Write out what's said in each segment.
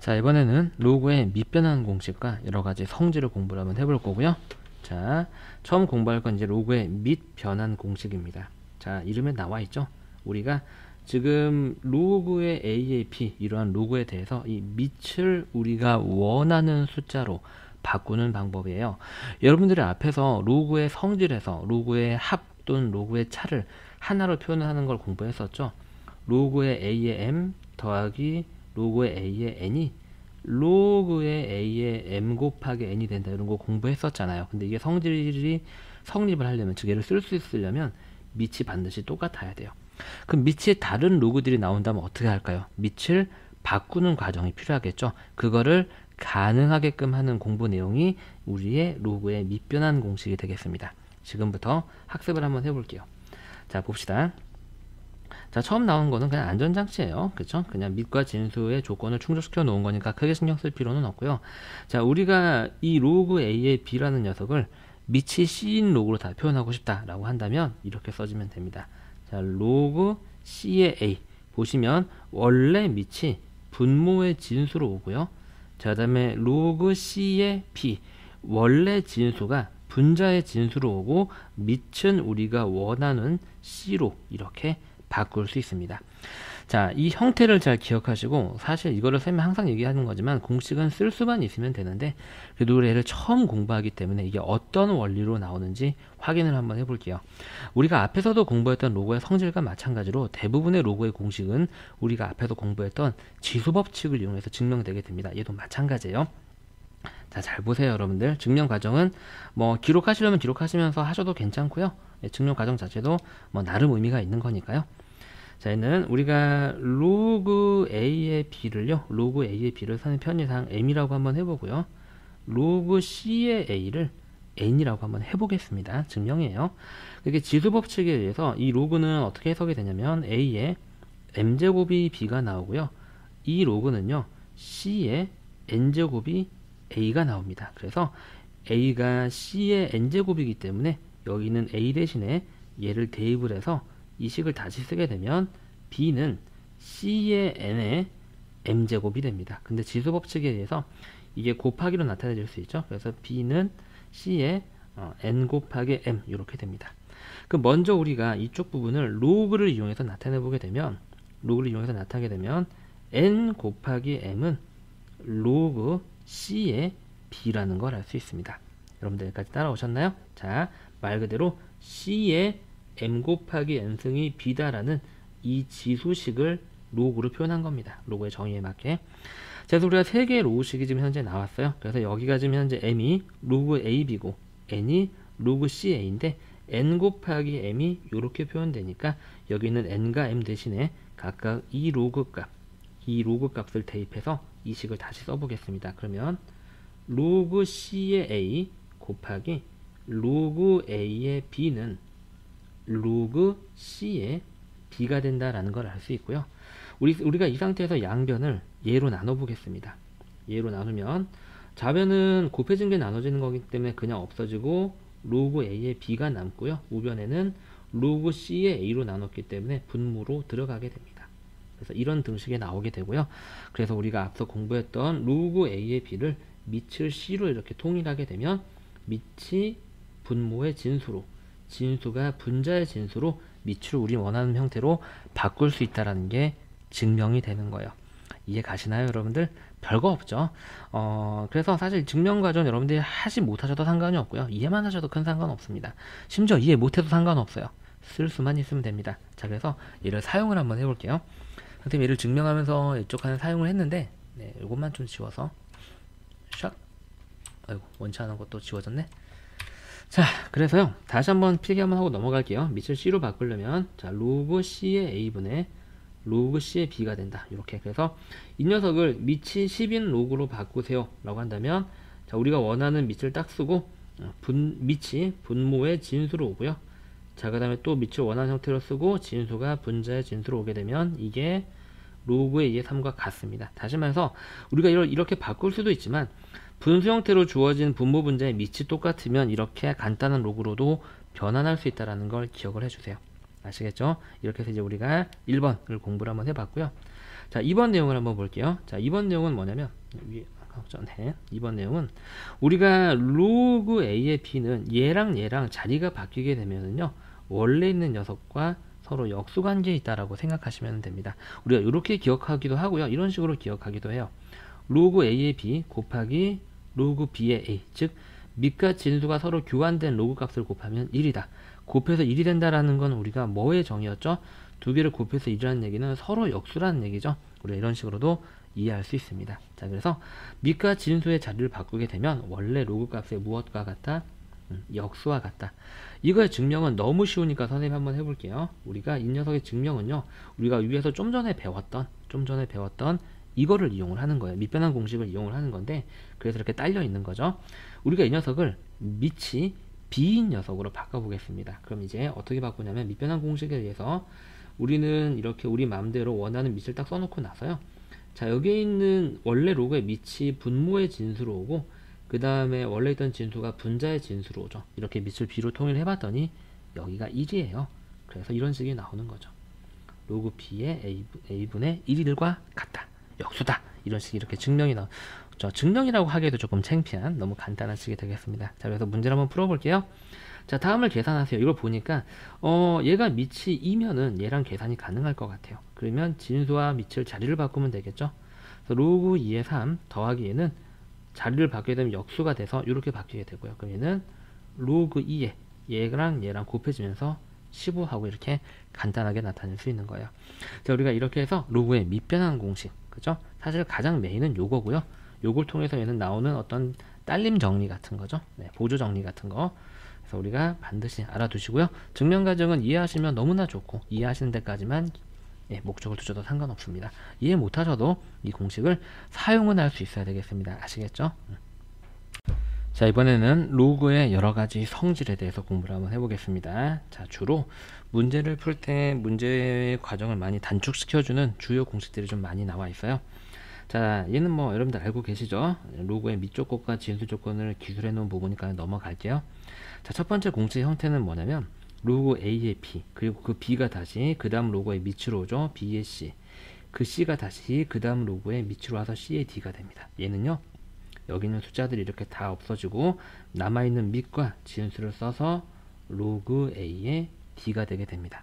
자, 이번에는 로그의 밑변환 공식과 여러가지 성질을 공부를 한번 해볼 거고요. 자, 처음 공부할 건 이제 로그의 밑변환 공식입니다. 자, 이름에 나와 있죠. 우리가 지금 로그의 A의 B, 이러한 로그에 대해서 이 밑을 우리가 원하는 숫자로 바꾸는 방법이에요. 여러분들이 앞에서 로그의 성질에서 로그의 합 또는 로그의 차를 하나로 표현하는 걸 공부했었죠. 로그의 A의 M 더하기 로그의 A의 N이 로그의 A의 M 곱하기 N이 된다, 이런 거 공부했었잖아요. 근데 이게 성질이 성립을 하려면, 즉 얘를 쓸 수 있으려면 밑이 반드시 똑같아야 돼요. 그럼 밑이 다른 로그들이 나온다면 어떻게 할까요? 밑을 바꾸는 과정이 필요하겠죠. 그거를 가능하게끔 하는 공부 내용이 우리의 로그의 밑변환 공식이 되겠습니다. 지금부터 학습을 한번 해볼게요. 자, 봅시다. 자, 처음 나온 거는 그냥 안전장치예요. 그쵸? 그냥 밑과 진수의 조건을 충족시켜 놓은 거니까 크게 신경 쓸 필요는 없고요. 자, 우리가 이 로그 A의 B라는 녀석을 밑이 C인 로그로 다 표현하고 싶다라고 한다면 이렇게 써주면 됩니다. 자, 로그 C의 A 보시면 원래 밑이 분모의 진수로 오고요. 자, 그 다음에 로그 C의 B 원래 진수가 분자의 진수로 오고 밑은 우리가 원하는 C로 이렇게 바꿀 수 있습니다. 자, 이 형태를 잘 기억하시고, 사실 이거를 쌤이 항상 얘기하는 거지만 공식은 쓸 수만 있으면 되는데, 그래도 얘를 처음 공부하기 때문에 이게 어떤 원리로 나오는지 확인을 한번 해볼게요. 우리가 앞에서도 공부했던 로그의 성질과 마찬가지로 대부분의 로그의 공식은 우리가 앞에서 공부했던 지수법칙을 이용해서 증명되게 됩니다. 얘도 마찬가지예요. 자, 잘 보세요, 여러분들. 증명 과정은 뭐 기록하시려면 기록하시면서 하셔도 괜찮고요. 증명 과정 자체도 뭐 나름 의미가 있는 거니까요. 자, 얘는 우리가 로그 A의 B를요, 로그 A의 B를 사는 편의상 M이라고 한번 해보고요. 로그 C의 A를 N이라고 한번 해보겠습니다. 증명이에요. 이게 지수법칙에 의해서 이 로그는 어떻게 해석이 되냐면 A의 M제곱이 B가 나오고요. 이 로그는요, C의 N제곱이 A가 나옵니다. 그래서 A가 C의 N제곱이기 때문에 여기는 A 대신에 얘를 대입을 해서 이 식을 다시 쓰게 되면 B는 C의 N의 M제곱이 됩니다. 근데 지수법칙에 의해서 이게 곱하기로 나타내질 수 있죠. 그래서 B는 C의 N 곱하기 M 이렇게 됩니다. 그럼 먼저 우리가 이쪽 부분을 로그를 이용해서 나타내보게 되면, 로그를 이용해서 나타내게 되면 N 곱하기 M은 로그 C의 B라는 걸 알 수 있습니다. 여러분들 여기까지 따라오셨나요? 자, 말 그대로 C의 M 곱하기 N승이 B다라는 이 지수식을 로그로 표현한 겁니다. 로그의 정의에 맞게. 자, 그래서 우리가 3개의 로그식이 지금 현재 나왔어요. 그래서 여기가 지금 현재 M이 로그 AB고 N이 로그 CA인데 N 곱하기 M이 이렇게 표현되니까 여기는 N과 M 대신에 각각 이 로그 값을 대입해서 이 식을 다시 써보겠습니다. 그러면 로그 C의 A 곱하기 로그 A의 B는 로그 C의 B가 된다라는 걸 알 수 있고요. 우리가 이 상태에서 양변을 예로 나눠 보겠습니다. 예로 나누면 좌변은 곱해진 게 나눠지는 거기 때문에 그냥 없어지고 로그 A의 B가 남고요. 우변에는 로그 C의 A로 나눴기 때문에 분모로 들어가게 됩니다. 그래서 이런 등식이 나오게 되고요. 그래서 우리가 앞서 공부했던 로그 A의 B를 밑을 C로 이렇게 통일하게 되면 밑이 분모의 진수로, 진수가 분자의 진수로 밑을 우리 원하는 형태로 바꿀 수 있다는 게 증명이 되는 거예요. 이해 가시나요, 여러분들? 별거 없죠. 그래서 사실 증명 과정 여러분들이 하지 못하셔도 상관이 없고요. 이해만 하셔도 큰 상관 없습니다. 심지어 이해 못해도 상관없어요. 쓸 수만 있으면 됩니다. 자, 그래서 얘를 사용을 한번 해볼게요. 선생님 얘를 증명하면서 이쪽 하나 사용을 했는데, 네, 이것만 좀 지워서 샥. 아이고, 원치 않은 것도 지워졌네. 자, 그래서요, 다시 한번 필기 한번 하고 넘어갈게요. 밑을 C로 바꾸려면, 자, 로그 C의 A분의 로그 C의 B가 된다. 이렇게. 그래서 이 녀석을 밑이 10인 로그로 바꾸세요 라고 한다면, 자, 우리가 원하는 밑을 딱 쓰고 밑이 분모의 진수로 오고요. 자, 그 다음에 또 밑을 원하는 형태로 쓰고 진수가 분자의 진수로 오게 되면 이게 로그의 2의 3과 같습니다. 다시 말해서 우리가 이렇게 바꿀 수도 있지만 분수 형태로 주어진 분모 분자의 밑이 똑같으면 이렇게 간단한 로그로도 변환할 수 있다는 걸 기억을 해주세요. 아시겠죠? 이렇게 해서 이제 우리가 1번을 공부를 한번 해봤고요. 자, 이번 내용을 한번 볼게요. 자, 이번 내용은 뭐냐면 이번 내용은 우리가 로그 A의 B는 얘랑 자리가 바뀌게 되면은요, 원래 있는 녀석과 서로 역수관계에 있다라고 생각하시면 됩니다. 우리가 이렇게 기억하기도 하고요, 이런 식으로 기억하기도 해요. 로그 A의 B 곱하기 로그 B의 A, 즉 밑과 진수가 서로 교환된 로그 값을 곱하면 1이다. 곱해서 1이 된다라는 건 우리가 뭐의 정의였죠? 두 개를 곱해서 1이라는 얘기는 서로 역수라는 얘기죠. 우리가 이런 식으로도 이해할 수 있습니다. 자, 그래서 밑과 진수의 자리를 바꾸게 되면 원래 로그 값의 무엇과 같다? 역수와 같다. 이거의 증명은 너무 쉬우니까 선생님이 한번 해볼게요. 우리가 이 녀석의 증명은요, 우리가 위에서 좀 전에 배웠던 이거를 이용을 하는 거예요. 밑변환 공식을 이용을 하는 건데, 그래서 이렇게 딸려 있는 거죠. 우리가 이 녀석을 밑이 B인 녀석으로 바꿔보겠습니다. 그럼 이제 어떻게 바꾸냐면, 밑변환 공식에 의해서 우리는 이렇게 우리 마음대로 원하는 밑을 딱 써놓고 나서요, 자, 여기에 있는 원래 로그의 밑이 분모의 진수로 오고, 그 다음에 원래 있던 진수가 분자의 진수로 오죠. 이렇게 밑을 B로 통일해봤더니 여기가 1이에요. 그래서 이런 식이 나오는 거죠. 로그 B의 A분의 1과 같다. 역수다. 이런 식이 이렇게 증명이 나오죠. 증명이라고 하기에도 조금 창피한 너무 간단한 식이 되겠습니다. 자, 그래서 문제를 한번 풀어볼게요. 자, 다음을 계산하세요. 이걸 보니까 얘가 밑이 2면은 얘랑 계산이 가능할 것 같아요. 그러면 진수와 밑을 자리를 바꾸면 되겠죠. 그래서 로그 2의 3 더하기 얘는 자리를 바뀌게 되면 역수가 돼서 이렇게 바뀌게 되고요. 그럼 얘는 로그 2에 얘랑 곱해지면서 15하고 이렇게 간단하게 나타낼 수 있는 거예요. 자, 우리가 이렇게 해서 로그의 밑변환 공식, 그죠? 사실 가장 메인은 요거고요. 요걸 통해서 얘는 나오는 어떤 딸림 정리 같은 거죠. 네, 보조 정리 같은 거. 그래서 우리가 반드시 알아두시고요. 증명 과정은 이해하시면 너무나 좋고, 이해하시는 데까지만 목적을 두셔도 상관없습니다. 이해 못하셔도 이 공식을 사용은 할 수 있어야 되겠습니다. 아시겠죠? 자, 이번에는 로그의 여러가지 성질에 대해서 공부를 한번 해보겠습니다. 자, 주로 문제를 풀 때 문제 과정을 많이 단축시켜주는 주요 공식들이 좀 많이 나와 있어요. 자, 얘는 뭐 여러분들 알고 계시죠? 로그의 밑조건과 진수 조건을 기술해 놓은 부분이니까 넘어갈게요. 자, 첫 번째 공식 형태는 뭐냐면 로그 A의 B, 그리고 그 B가 다시 그 다음 로그의 밑으로 오죠. B의 C, 그 C가 다시 그 다음 로그의 밑으로 와서 C의 D가 됩니다. 얘는요, 여기 있는 숫자들이 이렇게 다 없어지고 남아있는 밑과 진수를 써서 로그 A의 D가 되게 됩니다.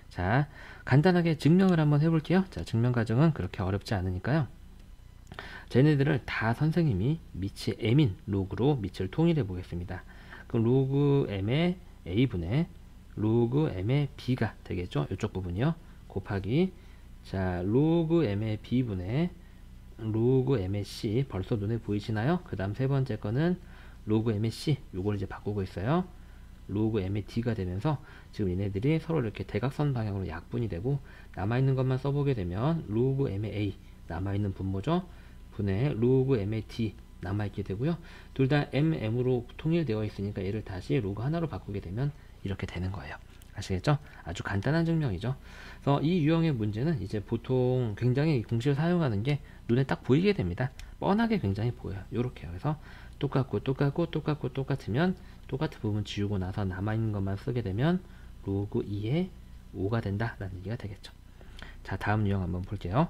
자, 간단하게 증명을 한번 해볼게요. 자, 증명 과정은 그렇게 어렵지 않으니까요, 쟤네들을 다 선생님이 밑이 M인 로그로 밑을 통일해 보겠습니다. 그럼 로그 M의 A분의 로그 M의 B가 되겠죠. 이쪽 부분이요. 곱하기, 자, 로그 M의 B분의 로그 M의 C, 벌써 눈에 보이시나요? 그 다음 세 번째 거는 로그 M의 C, 요걸 이제 바꾸고 있어요. 로그 M의 D가 되면서 지금 얘네들이 서로 이렇게 대각선 방향으로 약분이 되고, 남아있는 것만 써보게 되면 로그 M의 A, 남아있는 분모죠. 분의 로그 M의 D 남아있게 되고요. 둘 다 M으로 통일되어 있으니까 얘를 다시 로그 하나로 바꾸게 되면 이렇게 되는 거예요. 아시겠죠? 아주 간단한 증명이죠. 그래서 이 유형의 문제는 이제 보통 굉장히 이 공식을 사용하는 게 눈에 딱 보이게 됩니다. 뻔하게 굉장히 보여요. 요렇게요. 그래서 똑같으면 똑같은 부분 지우고 나서 남아있는 것만 쓰게 되면 로그 2의 5가 된다 라는 얘기가 되겠죠. 자, 다음 유형 한번 볼게요.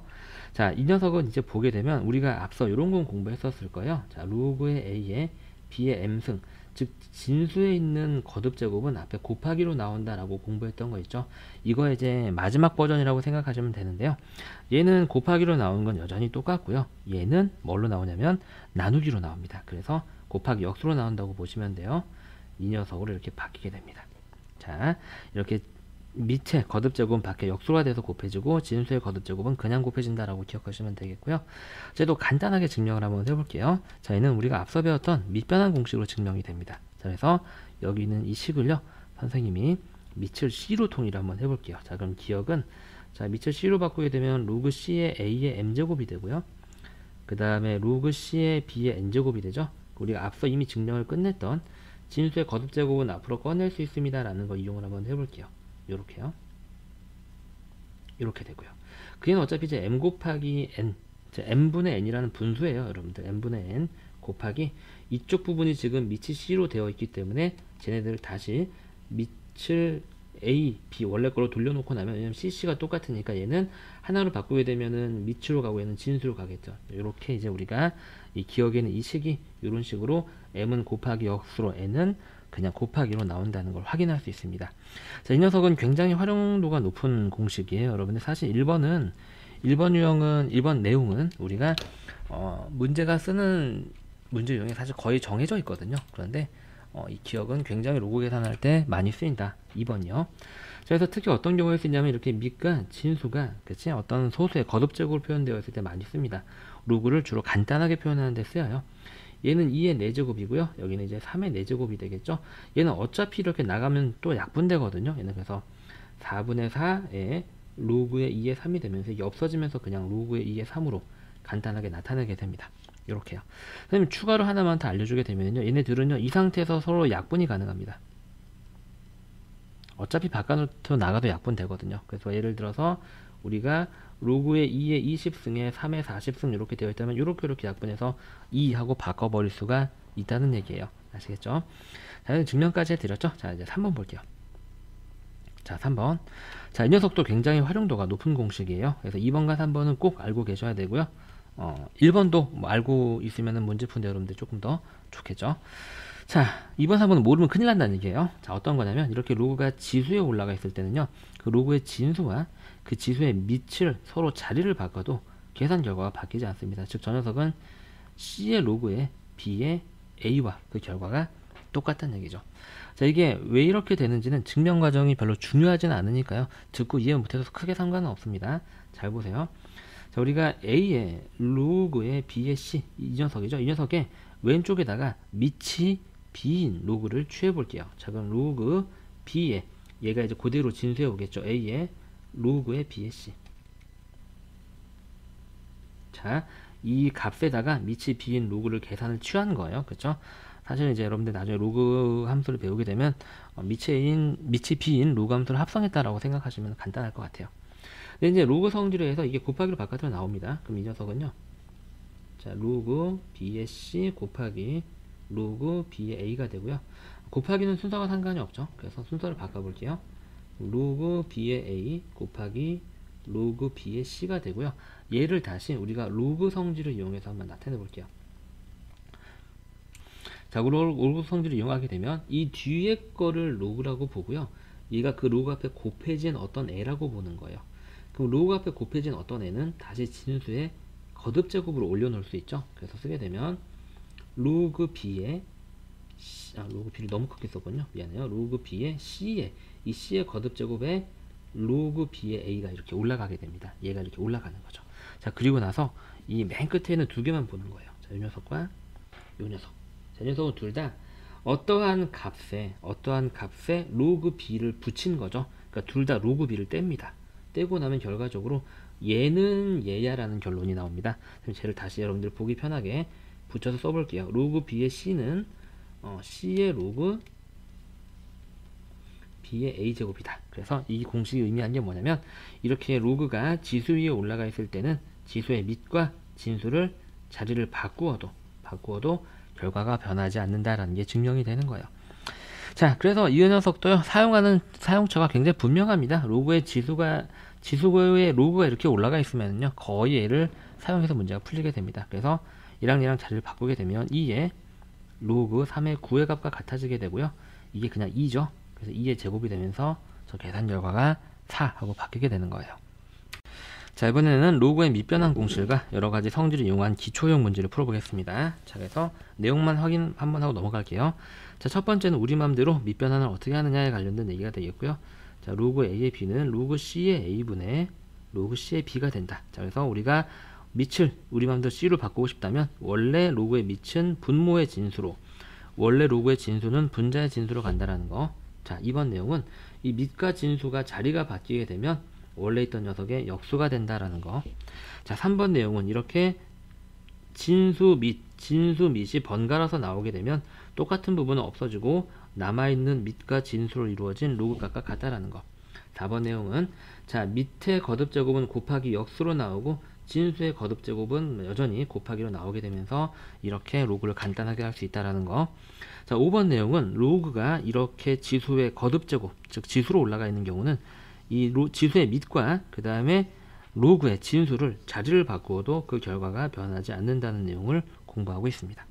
자, 이 녀석은 이제 보게 되면 우리가 앞서 이런 건 공부했었을 거예요. 자, 로그의 A에 B의 M승, 즉 진수에 있는 거듭 제곱은 앞에 곱하기로 나온다라고 공부했던 거 있죠. 이거 이제 마지막 버전이라고 생각하시면 되는데요. 얘는 곱하기로 나오는 건 여전히 똑같고요. 얘는 뭘로 나오냐면 나누기로 나옵니다. 그래서 곱하기 역수로 나온다고 보시면 돼요. 이 녀석으로 이렇게 바뀌게 됩니다. 자, 이렇게 밑에 거듭제곱은 밖에 역수가 돼서 곱해지고 진수의 거듭제곱은 그냥 곱해진다라고 기억하시면 되겠고요. 쟤도 간단하게 증명을 한번 해볼게요. 자, 얘는 우리가 앞서 배웠던 밑변환 공식으로 증명이 됩니다. 자, 그래서 여기 있는 이 식을요, 선생님이 밑을 C로 통일을 한번 해볼게요. 자, 그럼 기억은, 자, 밑을 C로 바꾸게 되면 로그 C의 A의 M제곱이 되고요. 그 다음에 로그 C의 B의 N제곱이 되죠. 우리가 앞서 이미 증명을 끝냈던 진수의 거듭제곱은 앞으로 꺼낼 수 있습니다 라는 거 이용을 한번 해볼게요. 요렇게요. 이렇게 되고요. 그게 어차피 이제 m 곱하기 n, m분의 n이라는 분수예요. 여러분들 m분의 n 곱하기 이쪽 부분이 지금 밑이 c로 되어 있기 때문에 쟤네들 다시 밑을 A, B 원래 거로 돌려놓고 나면, 왜냐면 CC가 똑같으니까 얘는 하나로 바꾸게 되면은 밑으로 가고 얘는 진수로 가겠죠. 이렇게 이제 우리가 이 기억에는 이 식이 이런 식으로 M은 곱하기 역수로 N은 그냥 곱하기로 나온다는 걸 확인할 수 있습니다. 자, 이 녀석은 굉장히 활용도가 높은 공식이에요. 여러분들 사실 1번 유형은 1번 내용은 우리가 문제가 쓰는 문제 유형이 사실 거의 정해져 있거든요. 그런데 이 기억은 굉장히 로그 계산할 때 많이 쓰인다. 2번이요. 그래서 특히 어떤 경우에 쓰냐면 이렇게 밑과 진수가 그치? 어떤 소수의 거듭제곱으로 표현되어 있을 때 많이 씁니다. 로그를 주로 간단하게 표현하는 데 쓰여요. 얘는 2의 4제곱이고요. 여기는 이제 3의 4제곱이 되겠죠. 얘는 어차피 이렇게 나가면 또 약분되거든요. 얘는 그래서 4분의 4에 로그의 2의 3이 되면서 이게 없어지면서 그냥 로그의 2의 3으로 간단하게 나타내게 됩니다. 이렇게요. 그다음에 추가로 하나만 더 알려주게 되면요. 얘네들은요. 이 상태에서 서로 약분이 가능합니다. 어차피 바깥으로 나가도 약분 되거든요. 그래서 예를 들어서 우리가 로그의 2의 20승에 3의 40승 이렇게 되어 있다면 이렇게 약분해서 2하고 바꿔버릴 수가 있다는 얘기예요. 아시겠죠? 자, 증명까지 해드렸죠? 자, 이제 3번 볼게요. 자, 3번. 자, 이 녀석도 굉장히 활용도가 높은 공식이에요. 그래서 2번과 3번은 꼭 알고 계셔야 되고요. 1번도 뭐 알고 있으면 문제 푸는데 여러분들 조금 더 좋겠죠. 자, 2번, 3번은 모르면 큰일 난다는 얘기예요. 자, 어떤 거냐면 이렇게 로그가 지수에 올라가 있을 때는요. 그 로그의 진수와 그 지수의 밑을 서로 자리를 바꿔도 계산 결과가 바뀌지 않습니다. 즉, 저 녀석은 C의 로그에 B의 A와 그 결과가 똑같다는 얘기죠. 자, 이게 왜 이렇게 되는지는 증명 과정이 별로 중요하지는 않으니까요. 듣고 이해 못해서 크게 상관은 없습니다. 잘 보세요. 자, 우리가 A의 로그의 B의 C 이 녀석이죠. 이 녀석의 왼쪽에다가 밑이 B인 로그를 취해 볼게요. 자, 그럼 로그 B의 얘가 이제 그대로 진수해 오겠죠. A의 로그의 B의 C. 자, 이 값에다가 밑이 B인 로그를 계산을 취한 거예요. 그렇죠? 사실 이제 여러분들 나중에 로그 함수를 배우게 되면 밑이 B인 로그 함수를 합성했다라고 생각하시면 간단할 것 같아요. 근데 이제 로그 성질에 해서 이게 곱하기로 바깥으로 나옵니다. 그럼 이 녀석은요. 자, 로그 B의 C 곱하기 로그 B의 A가 되고요. 곱하기는 순서가 상관이 없죠. 그래서 순서를 바꿔볼게요. 로그 B의 A 곱하기 로그 B의 C가 되고요. 얘를 다시 우리가 로그 성질을 이용해서 한번 나타내 볼게요. 자, 로그 성질을 이용하게 되면 이 뒤에 거를 로그라고 보고요. 얘가 그 로그 앞에 곱해진 어떤 애라고 보는 거예요. 그럼 로그 앞에 곱해진 어떤 애는 다시 진수에 거듭 제곱으로 올려놓을 수 있죠. 그래서 쓰게 되면 로그 B의 로그 B를 너무 크게 썼군요. 미안해요. 로그 B의 C의 이 C의 거듭 제곱에 로그 B의 A가 이렇게 올라가게 됩니다. 얘가 이렇게 올라가는 거죠. 자, 그리고 나서 이 맨 끝에는 두 개만 보는 거예요. 자, 이 녀석과 이 녀석. 자, 이 녀석은 둘 다 어떠한 값에 로그 B를 붙인 거죠. 그러니까 둘 다 로그 B를 뗍니다. 떼고 나면 결과적으로 얘는 얘야라는 결론이 나옵니다. 그럼 쟤를 다시 여러분들 보기 편하게 붙여서 써볼게요. 로그 B의 C는 C의 로그 B의 A제곱이다. 그래서 이 공식이 의미하는 게 뭐냐면 이렇게 로그가 지수 위에 올라가 있을 때는 지수의 밑과 진수를 자리를 바꾸어도 결과가 변하지 않는다라는 게 증명이 되는 거예요. 자, 그래서 이 녀석도요, 사용하는 사용처가 굉장히 분명합니다. 로그의 지수의 로그가 이렇게 올라가 있으면요, 거의 얘를 사용해서 문제가 풀리게 됩니다. 그래서 얘랑 자리를 바꾸게 되면 2의 로그 3의 9의 값과 같아지게 되고요. 이게 그냥 2죠. 그래서 2의 제곱이 되면서 저 계산 결과가 4하고 바뀌게 되는 거예요. 자, 이번에는 로그의 밑변환 공식과 여러가지 성질을 이용한 기초형 문제를 풀어보겠습니다. 자, 그래서 내용만 확인 한번 하고 넘어갈게요. 자, 첫 번째는 우리 맘대로 밑변환을 어떻게 하느냐에 관련된 얘기가 되겠고요. 자, 로그 A의 B는 로그 C의 A분의 로그 C의 B가 된다. 자, 그래서 우리가 밑을 우리 맘대로 C로 바꾸고 싶다면 원래 로그의 밑은 분모의 진수로, 원래 로그의 진수는 분자의 진수로 간다라는 거. 자, 이번 내용은 이 밑과 진수가 자리가 바뀌게 되면 원래 있던 녀석의 역수가 된다라는 거. 자, 3번 내용은 이렇게 진수 밑이 번갈아서 나오게 되면 똑같은 부분은 없어지고 남아있는 밑과 진수로 이루어진 로그 값과 같다라는 거. 4번 내용은 자, 밑에 거듭 제곱은 곱하기 역수로 나오고 진수의 거듭제곱은 여전히 곱하기로 나오게 되면서 이렇게 로그를 간단하게 할 수 있다라는 거. 자, 5번 내용은 로그가 이렇게 지수의 거듭제곱, 즉 지수로 올라가 있는 경우는 이 지수의 밑과 그 다음에 로그의 진수를 자리를 바꾸어도 그 결과가 변하지 않는다는 내용을 공부하고 있습니다.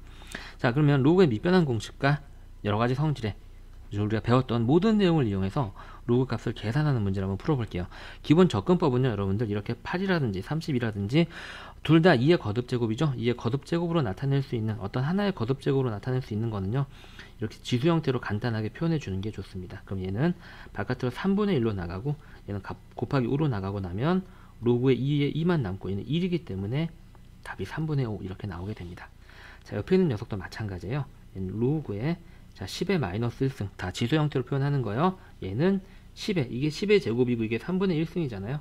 자, 그러면 로그의 밑변환 공식과 여러가지 성질에 우리가 배웠던 모든 내용을 이용해서 로그 값을 계산하는 문제를 한번 풀어볼게요. 기본 접근법은요, 여러분들 이렇게 8이라든지 30이라든지 둘 다 2의 거듭제곱이죠. 2의 거듭제곱으로 나타낼 수 있는 어떤 하나의 거듭제곱으로 나타낼 수 있는 거는요, 이렇게 지수 형태로 간단하게 표현해 주는 게 좋습니다. 그럼 얘는 바깥으로 3분의 1로 나가고 얘는 곱하기 5로 나가고 나면 로그의 2에 2만 남고 얘는 1이기 때문에 답이 3분의 5 이렇게 나오게 됩니다. 자, 옆에 있는 녀석도 마찬가지예요. 얘는 로그의 자 10의 마이너스 1승 다 지수 형태로 표현하는 거예요. 얘는 10의 이게 10의 제곱이고 이게 3분의 1승이잖아요.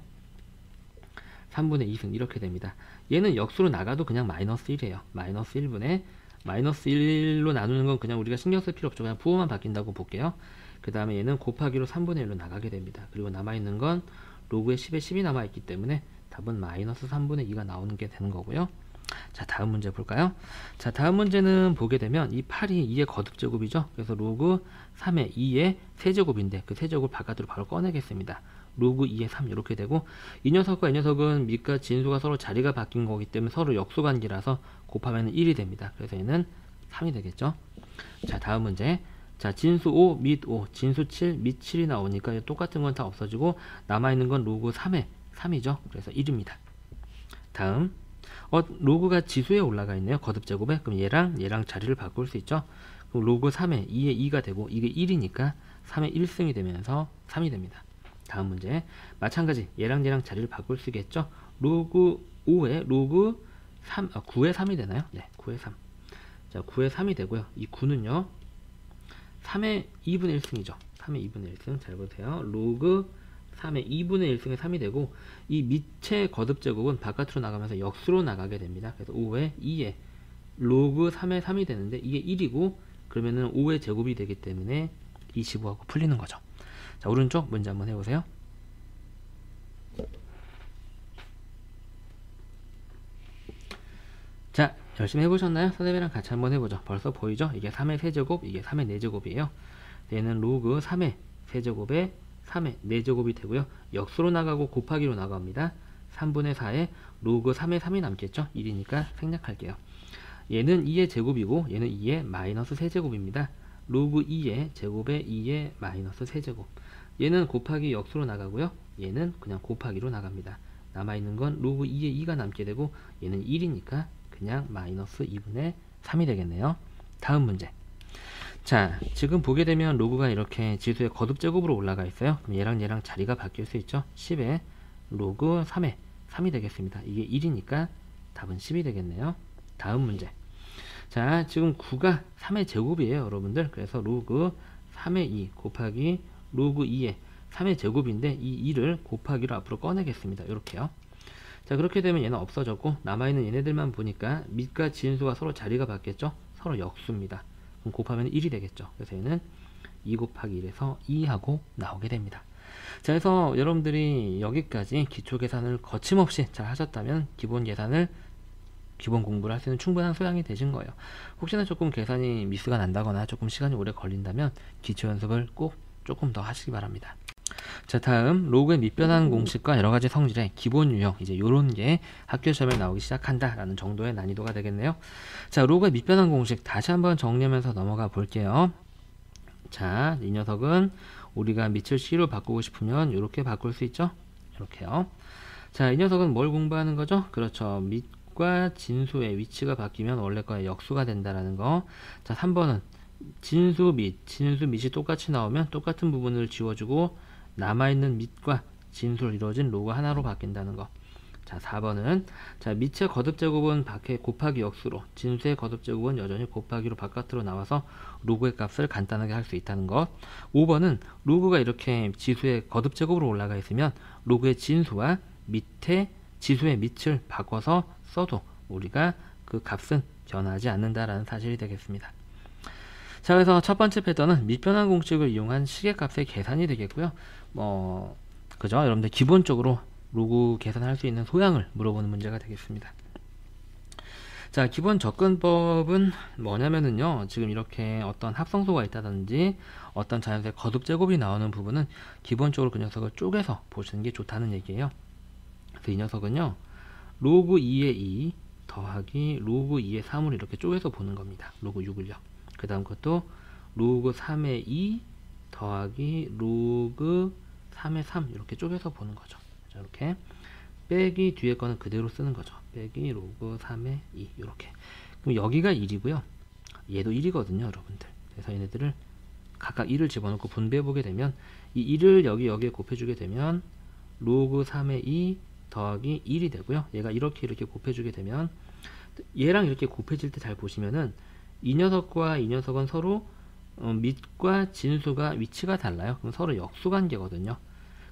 3분의 2승 이렇게 됩니다. 얘는 역수로 나가도 그냥 마이너스 1이에요. 마이너스 1분의 마이너스 1로 나누는 건 그냥 우리가 신경 쓸 필요 없죠. 그냥 부호만 바뀐다고 볼게요. 그 다음에 얘는 곱하기로 3분의 1로 나가게 됩니다. 그리고 남아있는 건 로그의 10에 10이 남아있기 때문에 답은 마이너스 3분의 2가 나오는 게 되는 거고요. 자, 다음 문제 볼까요? 자, 다음 문제는 보게 되면 이 8이 2의 거듭제곱이죠. 그래서 로그 3의 2의 세제곱인데 그 세제곱을 바깥으로 바로 꺼내겠습니다. 로그 2의 3 이렇게 되고 이 녀석과 이 녀석은 밑과 진수가 서로 자리가 바뀐 거기 때문에 서로 역수관계라서 곱하면 1이 됩니다. 그래서 얘는 3이 되겠죠. 자, 다음 문제. 자, 진수 5, 밑 5, 진수 7, 밑 7이 나오니까 똑같은 건 다 없어지고 남아있는 건 로그 3의 3이죠. 그래서 1입니다. 다음 로그가 지수에 올라가 있네요. 거듭제곱에. 그럼 얘랑 자리를 바꿀 수 있죠. 그럼 로그 3에 2에 2가 되고 이게 1이니까 3의 1승이 되면서 3이 됩니다. 다음 문제 마찬가지 얘랑 자리를 바꿀 수 있겠죠. 로그 5에 로그 3, 9에 3이 되나요? 네, 9에 3. 자, 9에 3이 되고요. 이 9는요 3의 2분의 1승이죠. 3의 2분의 1승 잘 보세요. 로그 3의 2분의 1승에 3이 되고 이 밑의 거듭제곱은 바깥으로 나가면서 역수로 나가게 됩니다. 그래서 5의 2에 로그 3의 3이 되는데 이게 1이고 그러면은 5의 제곱이 되기 때문에 25하고 풀리는 거죠. 자, 오른쪽 문제 한번 해보세요. 자, 열심히 해보셨나요? 선생님이랑 같이 한번 해보죠. 벌써 보이죠? 이게 3의 세제곱, 이게 3의 4제곱이에요. 얘는 로그 3의 세제곱에 3의 4제곱이 되고요. 역수로 나가고 곱하기로 나갑니다. 3분의 4에 로그 3의 3이 남겠죠? 1이니까 생략할게요. 얘는 2의 제곱이고 얘는 2의 마이너스 세제곱입니다. 로그 2의 제곱에 2의 마이너스 세제곱. 얘는 곱하기 역수로 나가고요. 얘는 그냥 곱하기로 나갑니다. 남아있는 건 로그 2의 2가 남게 되고 얘는 1이니까 그냥 마이너스 2분의 3이 되겠네요. 다음 문제. 자, 지금 보게 되면 로그가 이렇게 지수의 거듭제곱으로 올라가 있어요. 그럼 얘랑 자리가 바뀔 수 있죠. 10에 로그 3에 3이 되겠습니다. 이게 1이니까 답은 10이 되겠네요. 다음 문제. 자, 지금 9가 3의 제곱이에요, 여러분들. 그래서 로그 3의 2 곱하기 로그 2의 3의 제곱인데 이 2를 곱하기로 앞으로 꺼내겠습니다. 이렇게요. 자, 그렇게 되면 얘는 없어졌고 남아있는 얘네들만 보니까 밑과 진수가 서로 자리가 바뀌었죠. 서로 역수입니다. 그럼 곱하면 1이 되겠죠. 그래서 얘는 2 곱하기 1에서 2하고 나오게 됩니다. 자, 그래서 여러분들이 여기까지 기초 계산을 거침없이 잘 하셨다면 기본 공부를 할 수 있는 충분한 소양이 되신 거예요. 혹시나 조금 계산이 미스가 난다거나 조금 시간이 오래 걸린다면 기초 연습을 꼭 조금 더 하시기 바랍니다. 자, 다음 로그의 밑변환 공식과 여러가지 성질의 기본 유형, 이제 요런 게 학교 시험에 나오기 시작한다 라는 정도의 난이도가 되겠네요. 자, 로그의 밑변환 공식 다시 한번 정리하면서 넘어가 볼게요. 자, 이 녀석은 우리가 밑을 C로 바꾸고 싶으면 이렇게 바꿀 수 있죠. 이렇게요. 자, 이 녀석은 뭘 공부하는 거죠? 그렇죠. 밑과 진수의 위치가 바뀌면 원래 거의 역수가 된다라는 거. 자, 3번은 진수 밑이 똑같이 나오면 똑같은 부분을 지워주고 남아있는 밑과 진수로 이루어진 로그 하나로 바뀐다는 거. 자, 4번은 자, 밑의 거듭제곱은 밖에 곱하기 역수로, 진수의 거듭제곱은 여전히 곱하기로 바깥으로 나와서 로그의 값을 간단하게 할 수 있다는 것. 5번은 로그가 이렇게 지수의 거듭제곱으로 올라가 있으면 로그의 진수와 밑에 지수의 밑을 바꿔서 써도 우리가 그 값은 변하지 않는다라는 사실이 되겠습니다. 자, 그래서 첫 번째 패턴은 밑변환 공식을 이용한 시계값의 계산이 되겠고요. 그죠? 여러분들 기본적으로 로그 계산할 수 있는 소양을 물어보는 문제가 되겠습니다. 자, 기본 접근법은 뭐냐면은요, 지금 이렇게 어떤 합성소가 있다든지 어떤 자연수의 거듭 제곱이 나오는 부분은 기본적으로 그 녀석을 쪼개서 보시는 게 좋다는 얘기예요. 그래서 이 녀석은요, 로그 2의 2 더하기 로그 2의 3을 이렇게 쪼개서 보는 겁니다. 로그 6을요. 그 다음 것도 로그 3의 2 더하기 로그 3의 3 이렇게 쪼개서 보는 거죠. 자, 이렇게 빼기 뒤에 거는 그대로 쓰는 거죠. 빼기 로그 3의 2 이렇게. 그럼 여기가 1이고요. 얘도 1이거든요, 여러분들. 그래서 얘네들을 각각 1을 집어넣고 분배해 보게 되면 이 1을 여기에 곱해주게 되면 로그 3의 2 더하기 1이 되고요. 얘가 이렇게 곱해주게 되면 얘랑 이렇게 곱해질 때 잘 보시면은 이 녀석과 이 녀석은 서로 밑과 진수가 위치가 달라요. 그럼 서로 역수관계거든요.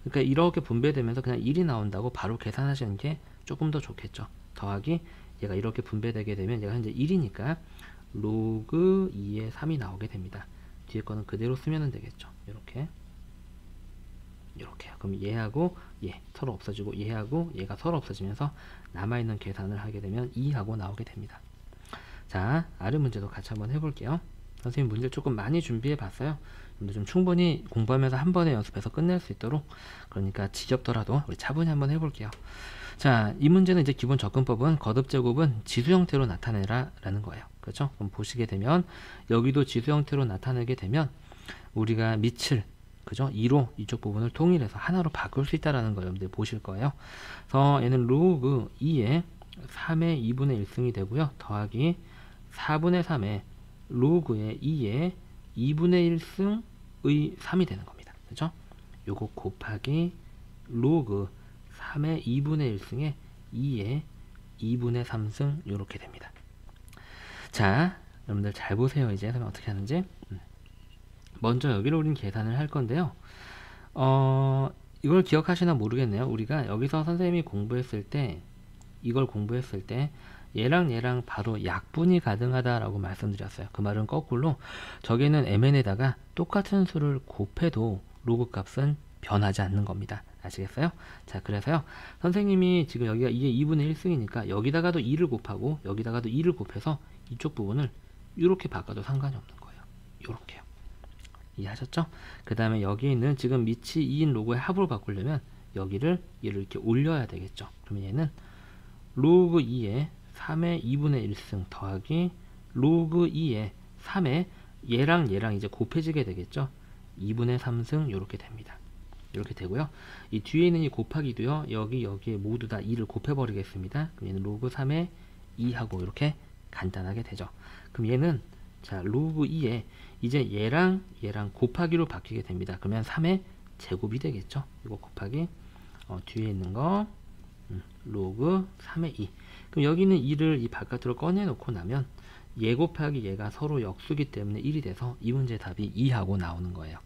그러니까 이렇게 분배되면서 그냥 1이 나온다고 바로 계산하시는 게 조금 더 좋겠죠. 더하기 얘가 이렇게 분배되게 되면 얘가 현재 1이니까 로그 2의 3이 나오게 됩니다. 뒤에 거는 그대로 쓰면 되겠죠. 이렇게요. 그럼 얘하고 얘 서로 없어지고 얘하고 얘가 서로 없어지면서 남아있는 계산을 하게 되면 2하고 나오게 됩니다. 자, 아래 문제도 같이 한번 해볼게요. 선생님 문제를 조금 많이 준비해 봤어요. 근데 좀 충분히 공부하면서 한 번에 연습해서 끝낼 수 있도록, 그러니까 지겹더라도 우리 차분히 한번 해볼게요. 자, 이 문제는 이제 기본 접근법은 거듭 제곱은 지수 형태로 나타내라 라는 거예요. 그렇죠? 그럼 보시게 되면 여기도 지수 형태로 나타내게 되면 우리가 밑을 그죠? 2로 이쪽 부분을 통일해서 하나로 바꿀 수 있다라는 거 여러분들 보실 거예요. 그래서 얘는 로그 2에 3의 2분의 1승이 되고요. 더하기 4분의 3의 로그의 2에 2분의 1승의 3이 되는 겁니다. 그죠? 요거 곱하기 로그 3의 2분의 1승에 2의 2분의 3승 요렇게 됩니다. 자, 여러분들 잘 보세요. 이제 그러면 어떻게 하는지. 먼저 여기를 우린 계산을 할 건데요. 이걸 기억하시나 모르겠네요. 우리가 여기서 선생님이 공부했을 때, 이걸 공부했을 때 얘랑 바로 약분이 가능하다라고 말씀드렸어요. 그 말은 거꾸로 저기는 mn에다가 똑같은 수를 곱해도 로그 값은 변하지 않는 겁니다. 아시겠어요? 자, 그래서요, 선생님이 지금 여기가 이게 2분의 1승이니까 여기다가도 2를 곱하고 여기다가도 2를 곱해서 이쪽 부분을 이렇게 바꿔도 상관이 없는 거예요. 이렇게요. 이해하셨죠? 그 다음에 여기 있는 지금 밑이 2인 로그의 합으로 바꾸려면 얘를 이렇게 올려야 되겠죠. 그러면 얘는 로그 2에 3의 2분의 1승 더하기 로그 2에 3에 얘랑 이제 곱해지게 되겠죠. 2분의 3승 이렇게 됩니다. 이렇게 되고요. 이 뒤에 있는 이 곱하기도요. 여기에 모두 다 2를 곱해버리겠습니다. 그럼 얘는 로그 3에 2하고 이렇게 간단하게 되죠. 그럼 얘는 자, 로그 2에 이제 얘랑 곱하기로 바뀌게 됩니다. 그러면 3의 제곱이 되겠죠. 이거 곱하기 뒤에 있는 거 로그 3의 2. 그럼 여기는 2를 이 바깥으로 꺼내놓고 나면 얘 곱하기 얘가 서로 역수기 때문에 1이 돼서 이 문제 답이 2하고 나오는 거예요.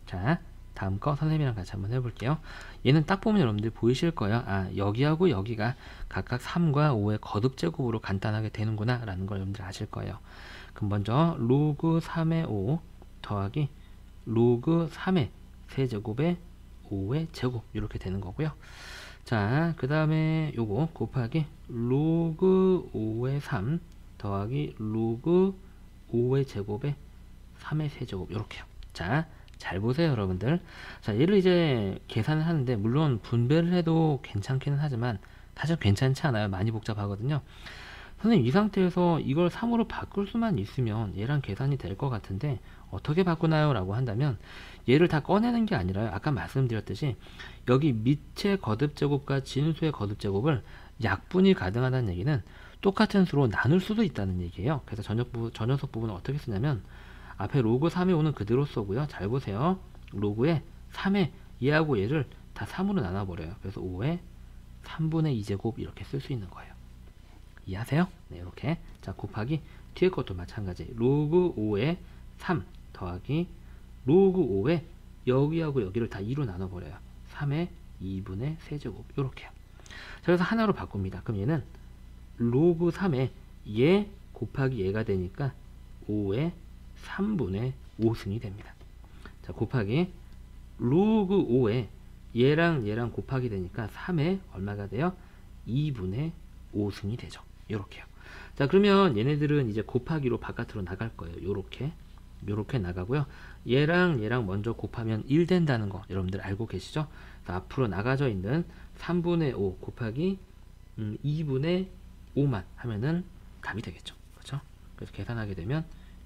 자, 다음 거 선생님이랑 같이 한번 해볼게요. 얘는 딱 보면 여러분들 보이실 거예요. 아, 여기하고 여기가 각각 3과 5의 거듭 제곱으로 간단하게 되는구나 라는 걸 여러분들 아실 거예요. 그럼 먼저 로그 3의 5 더하기 로그 3의 세제곱에 5의 제곱 이렇게 되는 거고요. 자, 그 다음에 요거 곱하기 로그 5의 3 더하기 로그 5의 제곱에 3의 세제곱 이렇게요. 자, 잘 보세요 여러분들. 자, 얘를 이제 계산을 하는데 물론 분배를 해도 괜찮기는 하지만 사실 괜찮지 않아요. 많이 복잡하거든요. 선생님 이 상태에서 이걸 3으로 바꿀 수만 있으면 얘랑 계산이 될 것 같은데 어떻게 바꾸나요? 라고 한다면 얘를 다 꺼내는 게 아니라요. 아까 말씀드렸듯이 여기 밑의 거듭제곱과 진수의 거듭제곱을 약분이 가능하다는 얘기는 똑같은 수로 나눌 수도 있다는 얘기예요. 그래서 저 녀석 부분을 어떻게 쓰냐면 앞에 로그 3의 5는 그대로 써고요. 잘 보세요. 로그에 3의 얘하고 얘를 다 3으로 나눠버려요. 그래서 5의 3분의 2제곱 이렇게 쓸 수 있는 거예요. 이해하세요? 네, 이렇게. 자, 곱하기 뒤에 것도 마찬가지. 로그 5의 3 더하기 로그 5의 여기하고 여기를 다 2로 나눠버려요. 3의 2분의 세제곱 이렇게요. 자, 그래서 하나로 바꿉니다. 그럼 얘는 로그 3의 얘 곱하기 얘가 되니까 5의 3분의 5승이 됩니다. 자, 곱하기 로그 5의 얘랑 얘랑 곱하기 되니까 3에 얼마가 돼요? 2분의 5승이 되죠. 요렇게요. 자, 그러면 얘네들은 이제 곱하기로 바깥으로 나갈 거예요. 요렇게 나가고요. 얘랑 얘랑 먼저 곱하면 1 된다는 거 여러분들 알고 계시죠? 앞으로 나가져 있는 3분의 5 곱하기 2분의 5만 하면은 답이 되겠죠. 그렇죠? 그래서 계산하게 되면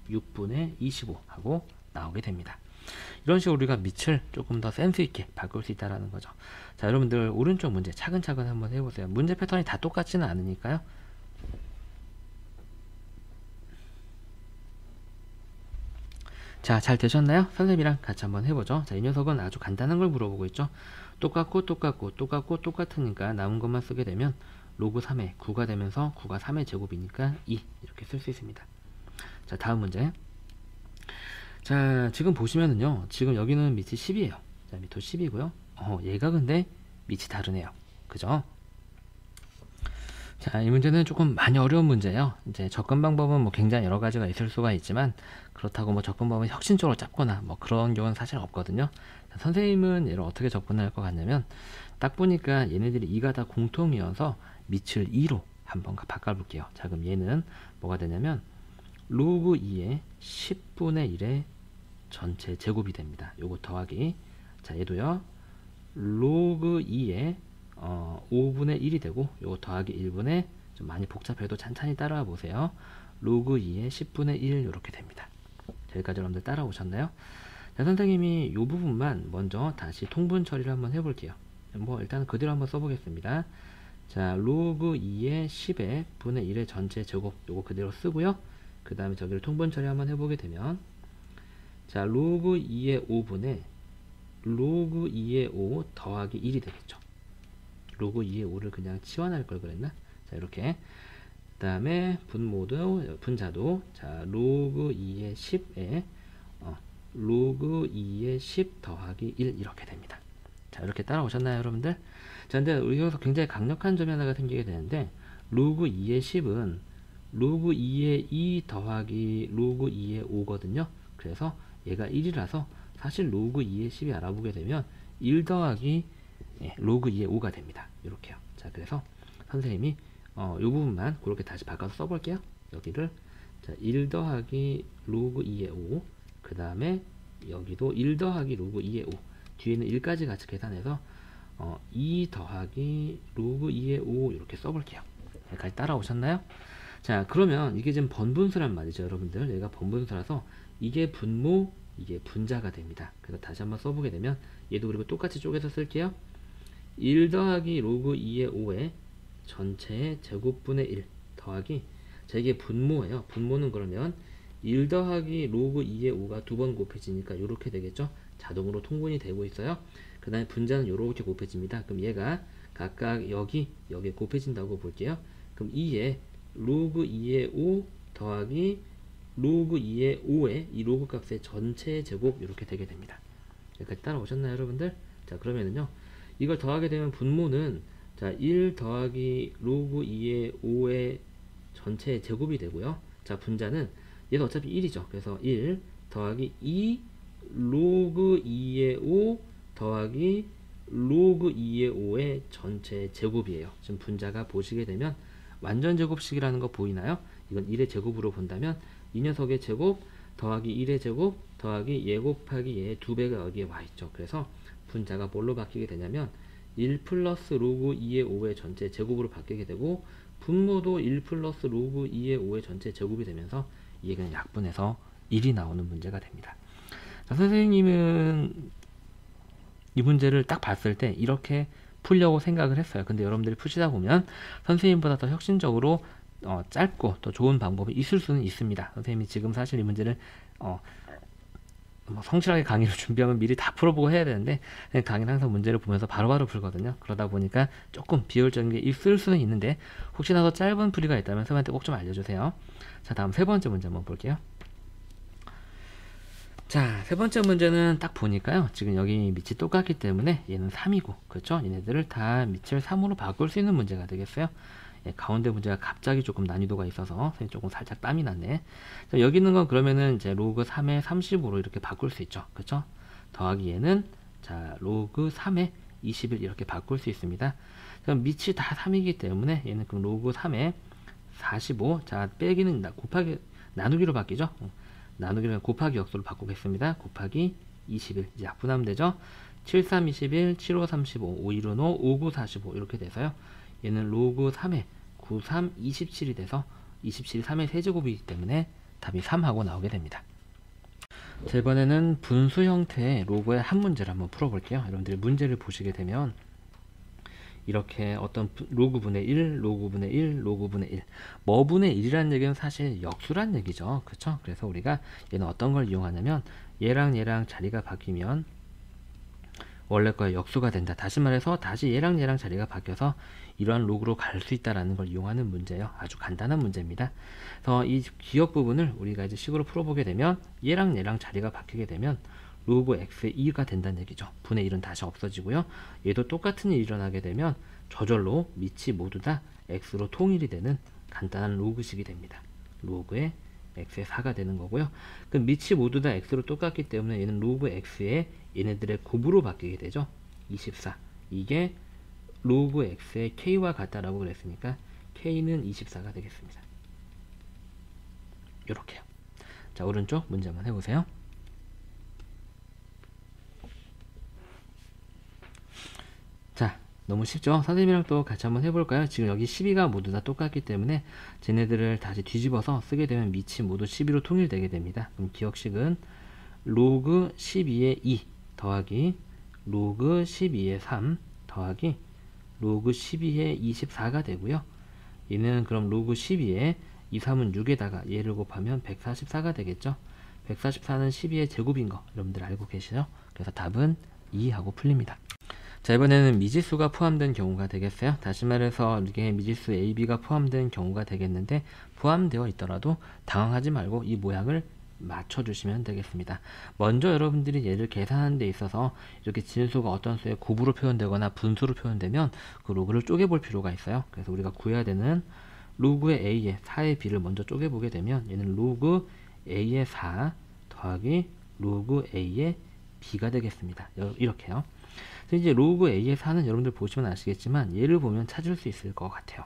6분의 25 하고 나오게 됩니다. 이런 식으로 우리가 밑을 조금 더 센스 있게 바꿀 수 있다라는 거죠. 자, 여러분들 오른쪽 문제 차근차근 한번 해보세요. 문제 패턴이 다 똑같지는 않으니까요. 자, 잘 되셨나요? 선생님이랑 같이 한번 해보죠. 자, 이 녀석은 아주 간단한 걸 물어보고 있죠. 똑같고 똑같으니까 남은 것만 쓰게 되면 로그 3의 9가 되면서 9가 3의 제곱이니까 2 이렇게 쓸 수 있습니다. 자, 다음 문제. 자, 지금 보시면은요, 지금 여기는 밑이 10이에요. 자, 밑도 10이고요. 얘가 근데 밑이 다르네요. 그죠? 자, 이 문제는 조금 많이 어려운 문제예요. 이제 접근 방법은 뭐 굉장히 여러 가지가 있을 수가 있지만, 그렇다고 뭐 접근 방법을 혁신적으로 잡거나 뭐 그런 경우는 사실 없거든요. 자, 선생님은 얘를 어떻게 접근할 것 같냐면, 딱 보니까 얘네들이 2가 다 공통이어서 밑을 2로 한번 바꿔볼게요. 자, 그럼 얘는 뭐가 되냐면, 로그 2의 10분의 1의 전체 제곱이 됩니다. 요거 더하기, 자, 얘도요, 로그 2의 5분의 1이 되고, 요거 더하기 1분의, 좀 많이 복잡해도 찬찬히 따라와 보세요. 로그 2의 10분의 1 이렇게 됩니다. 여기까지 여러분들 따라오셨나요? 자, 선생님이 요 부분만 먼저 다시 통분 처리를 한번 해볼게요. 뭐 일단 그대로 한번 써보겠습니다. 자, 로그 2의 10의 분의 1의 전체 제곱 요거 그대로 쓰고요. 그 다음에 저기를 통분 처리 한번 해보게 되면, 자, 로그 2의 5분의 로그 2의 5 더하기 1이 되겠죠. 로그 2의 5를 그냥 치환할 걸 그랬나? 자, 이렇게. 그 다음에 분자도, 자, 로그 2의 10에 로그 2의 10 더하기 1 이렇게 됩니다. 자, 이렇게 따라오셨나요, 여러분들? 자, 근데 여기서 굉장히 강력한 점이 하나가 생기게 되는데, 로그 2의 10은 로그 2의 2 더하기 로그 2의 5거든요. 그래서 얘가 1이라서 사실 로그 2의 10이 알아보게 되면 1 더하기 로그 2의 5가 됩니다. 이렇게요. 자, 그래서 선생님이 이 부분만 그렇게 다시 바꿔서 써볼게요. 여기를, 자, 1 더하기 로그 2의 5, 그 다음에 여기도 1 더하기 로그 2의 5, 뒤에는 1까지 같이 계산해서 2 더하기 로그 2의 5 이렇게 써볼게요. 여기까지 따라오셨나요? 자, 그러면 이게 지금 번분수란 말이죠, 여러분들. 얘가 번분수라서 이게 분모, 이게 분자가 됩니다. 그래서 다시 한번 써보게 되면, 얘도 그리고 똑같이 쪼개서 쓸게요. 1 더하기 로그 2의 5의 전체의 제곱분의 1 더하기, 자, 이게 분모예요. 분모는 그러면 1 더하기 로그 2의 5가 두 번 곱해지니까 이렇게 되겠죠. 자동으로 통분이 되고 있어요. 그 다음에 분자는 이렇게 곱해집니다. 그럼 얘가 각각 여기에 곱해진다고 볼게요. 그럼 2에 로그 2의 5 더하기 로그 2의 5의 이 로그 값의 전체 제곱 이렇게 되게 됩니다. 여기까지 따라오셨나요, 여러분들? 자, 그러면은요, 이걸 더하게 되면 분모는, 자, 1 더하기 로그 2의 5의 전체 제곱이 되고요. 자, 분자는 얘도 어차피 1이죠. 그래서 1 더하기 2 로그 2의 5 더하기 로그 2의 5의 전체 제곱이에요. 지금 분자가 보시게 되면 완전 제곱식이라는 거 보이나요? 이건 1의 제곱으로 본다면 이 녀석의 제곱 더하기 1의 제곱 더하기 얘 곱하기 얘의 2배가 여기에 와있죠. 그래서 분자가 뭘로 바뀌게 되냐면 1 플러스 로그 2의 5의 전체 제곱으로 바뀌게 되고, 분모도 1 플러스 로그 2의 5의 전체 제곱이 되면서 이게 그냥 약분해서 1이 나오는 문제가 됩니다. 자, 선생님은 이 문제를 딱 봤을 때 이렇게 풀려고 생각을 했어요. 근데 여러분들이 푸시다 보면 선생님보다 더 혁신적으로 짧고 더 좋은 방법이 있을 수는 있습니다. 선생님이 지금 사실 이 문제를 뭐 성실하게 강의를 준비하면 미리 다 풀어보고 해야 되는데, 강의는 항상 문제를 보면서 바로바로 풀거든요. 그러다 보니까 조금 비효율적인 게 있을 수는 있는데, 혹시나 더 짧은 풀이가 있다면 선생님한테 꼭 좀 알려주세요. 자, 다음 세 번째 문제 한번 볼게요. 자, 세 번째 문제는 딱 보니까요, 지금 여기 밑이 똑같기 때문에 얘는 3이고, 그렇죠? 얘네들을 다 밑을 3으로 바꿀 수 있는 문제가 되겠어요. 예, 가운데 문제가 갑자기 조금 난이도가 있어서 조금 살짝 땀이 났네. 자, 여기 있는 건 그러면은 이제 로그 3의 30으로 이렇게 바꿀 수 있죠. 그쵸? 더하기 얘는, 자, 로그 3의 21 이렇게 바꿀 수 있습니다. 그럼 밑이 다 3이기 때문에 얘는 그럼 로그 3에 45, 자 빼기는 곱하기 나누기로 바뀌죠. 나누기를 곱하기 역수로 바꾸겠습니다. 곱하기 21 이제 약분하면 되죠. 7, 3, 21, 7, 5, 35, 5, 1, 5, 5, 9, 45 이렇게 돼서요. 얘는 로그 3에 9, 3, 27이 돼서 27이 3의 세제곱이기 때문에 답이 3하고 나오게 됩니다. 자, 이번에는 분수 형태의 로그의 한 문제를 한번 풀어볼게요. 여러분들이 문제를 보시게 되면 이렇게 어떤 로그분의 1, 로그분의 1, 로그분의 1 뭐분의 1이라는 얘기는 사실 역수란 얘기죠. 그쵸? 그래서 우리가 얘는 어떤 걸 이용하냐면 얘랑 얘랑 자리가 바뀌면 원래 거의 역수가 된다. 다시 말해서 다시 얘랑 얘랑 자리가 바뀌어서 이러한 로그로 갈 수 있다라는 걸 이용하는 문제예요. 아주 간단한 문제입니다. 그래서 이 기억 부분을 우리가 이제 식으로 풀어보게 되면 얘랑 얘랑 자리가 바뀌게 되면 로그 x의 2가 된다는 얘기죠. 분의 1은 다시 없어지고요. 얘도 똑같은 일이 일어나게 되면 저절로 밑이 모두 다 x로 통일이 되는 간단한 로그식이 됩니다. 로그의 x의 4가 되는 거고요. 그럼 밑이 모두 다 x로 똑같기 때문에 얘는 로그 x의 얘네들의 곱으로 바뀌게 되죠. 24. 이게 로그 x의 k와 같다라고 그랬으니까 k는 24가 되겠습니다. 이렇게요. 자, 오른쪽 문제 한번 해보세요. 자, 너무 쉽죠? 선생님이랑 또 같이 한번 해볼까요? 지금 여기 12가 모두 다 똑같기 때문에 쟤네들을 다시 뒤집어서 쓰게 되면 밑이 모두 12로 통일되게 됩니다. 그럼 기억식은 로그 12의 2 더하기 로그 12의 3 더하기 로그 12의 24가 되고요. 얘는 그럼 로그 12의 2, 3은 6에다가 얘를 곱하면 144가 되겠죠. 144는 12의 제곱인 거 여러분들 알고 계시죠? 그래서 답은 2하고 풀립니다. 자, 이번에는 미지수가 포함된 경우가 되겠어요. 다시 말해서 이게 미지수 AB가 포함된 경우가 되겠는데 포함되어 있더라도 당황하지 말고 이 모양을 맞춰주시면 되겠습니다. 먼저 여러분들이 얘를 계산하는 데 있어서 이렇게 진수가 어떤 수의 곱으로 표현되거나 분수로 표현되면 그 로그를 쪼개볼 필요가 있어요. 그래서 우리가 구해야 되는 로그의 A의 4의 B를 먼저 쪼개보게 되면 얘는 로그 A의 4 더하기 로그 A의 B가 되겠습니다. 이렇게요. 이제 로그 A의 4는 여러분들 보시면 아시겠지만 얘를 보면 찾을 수 있을 것 같아요.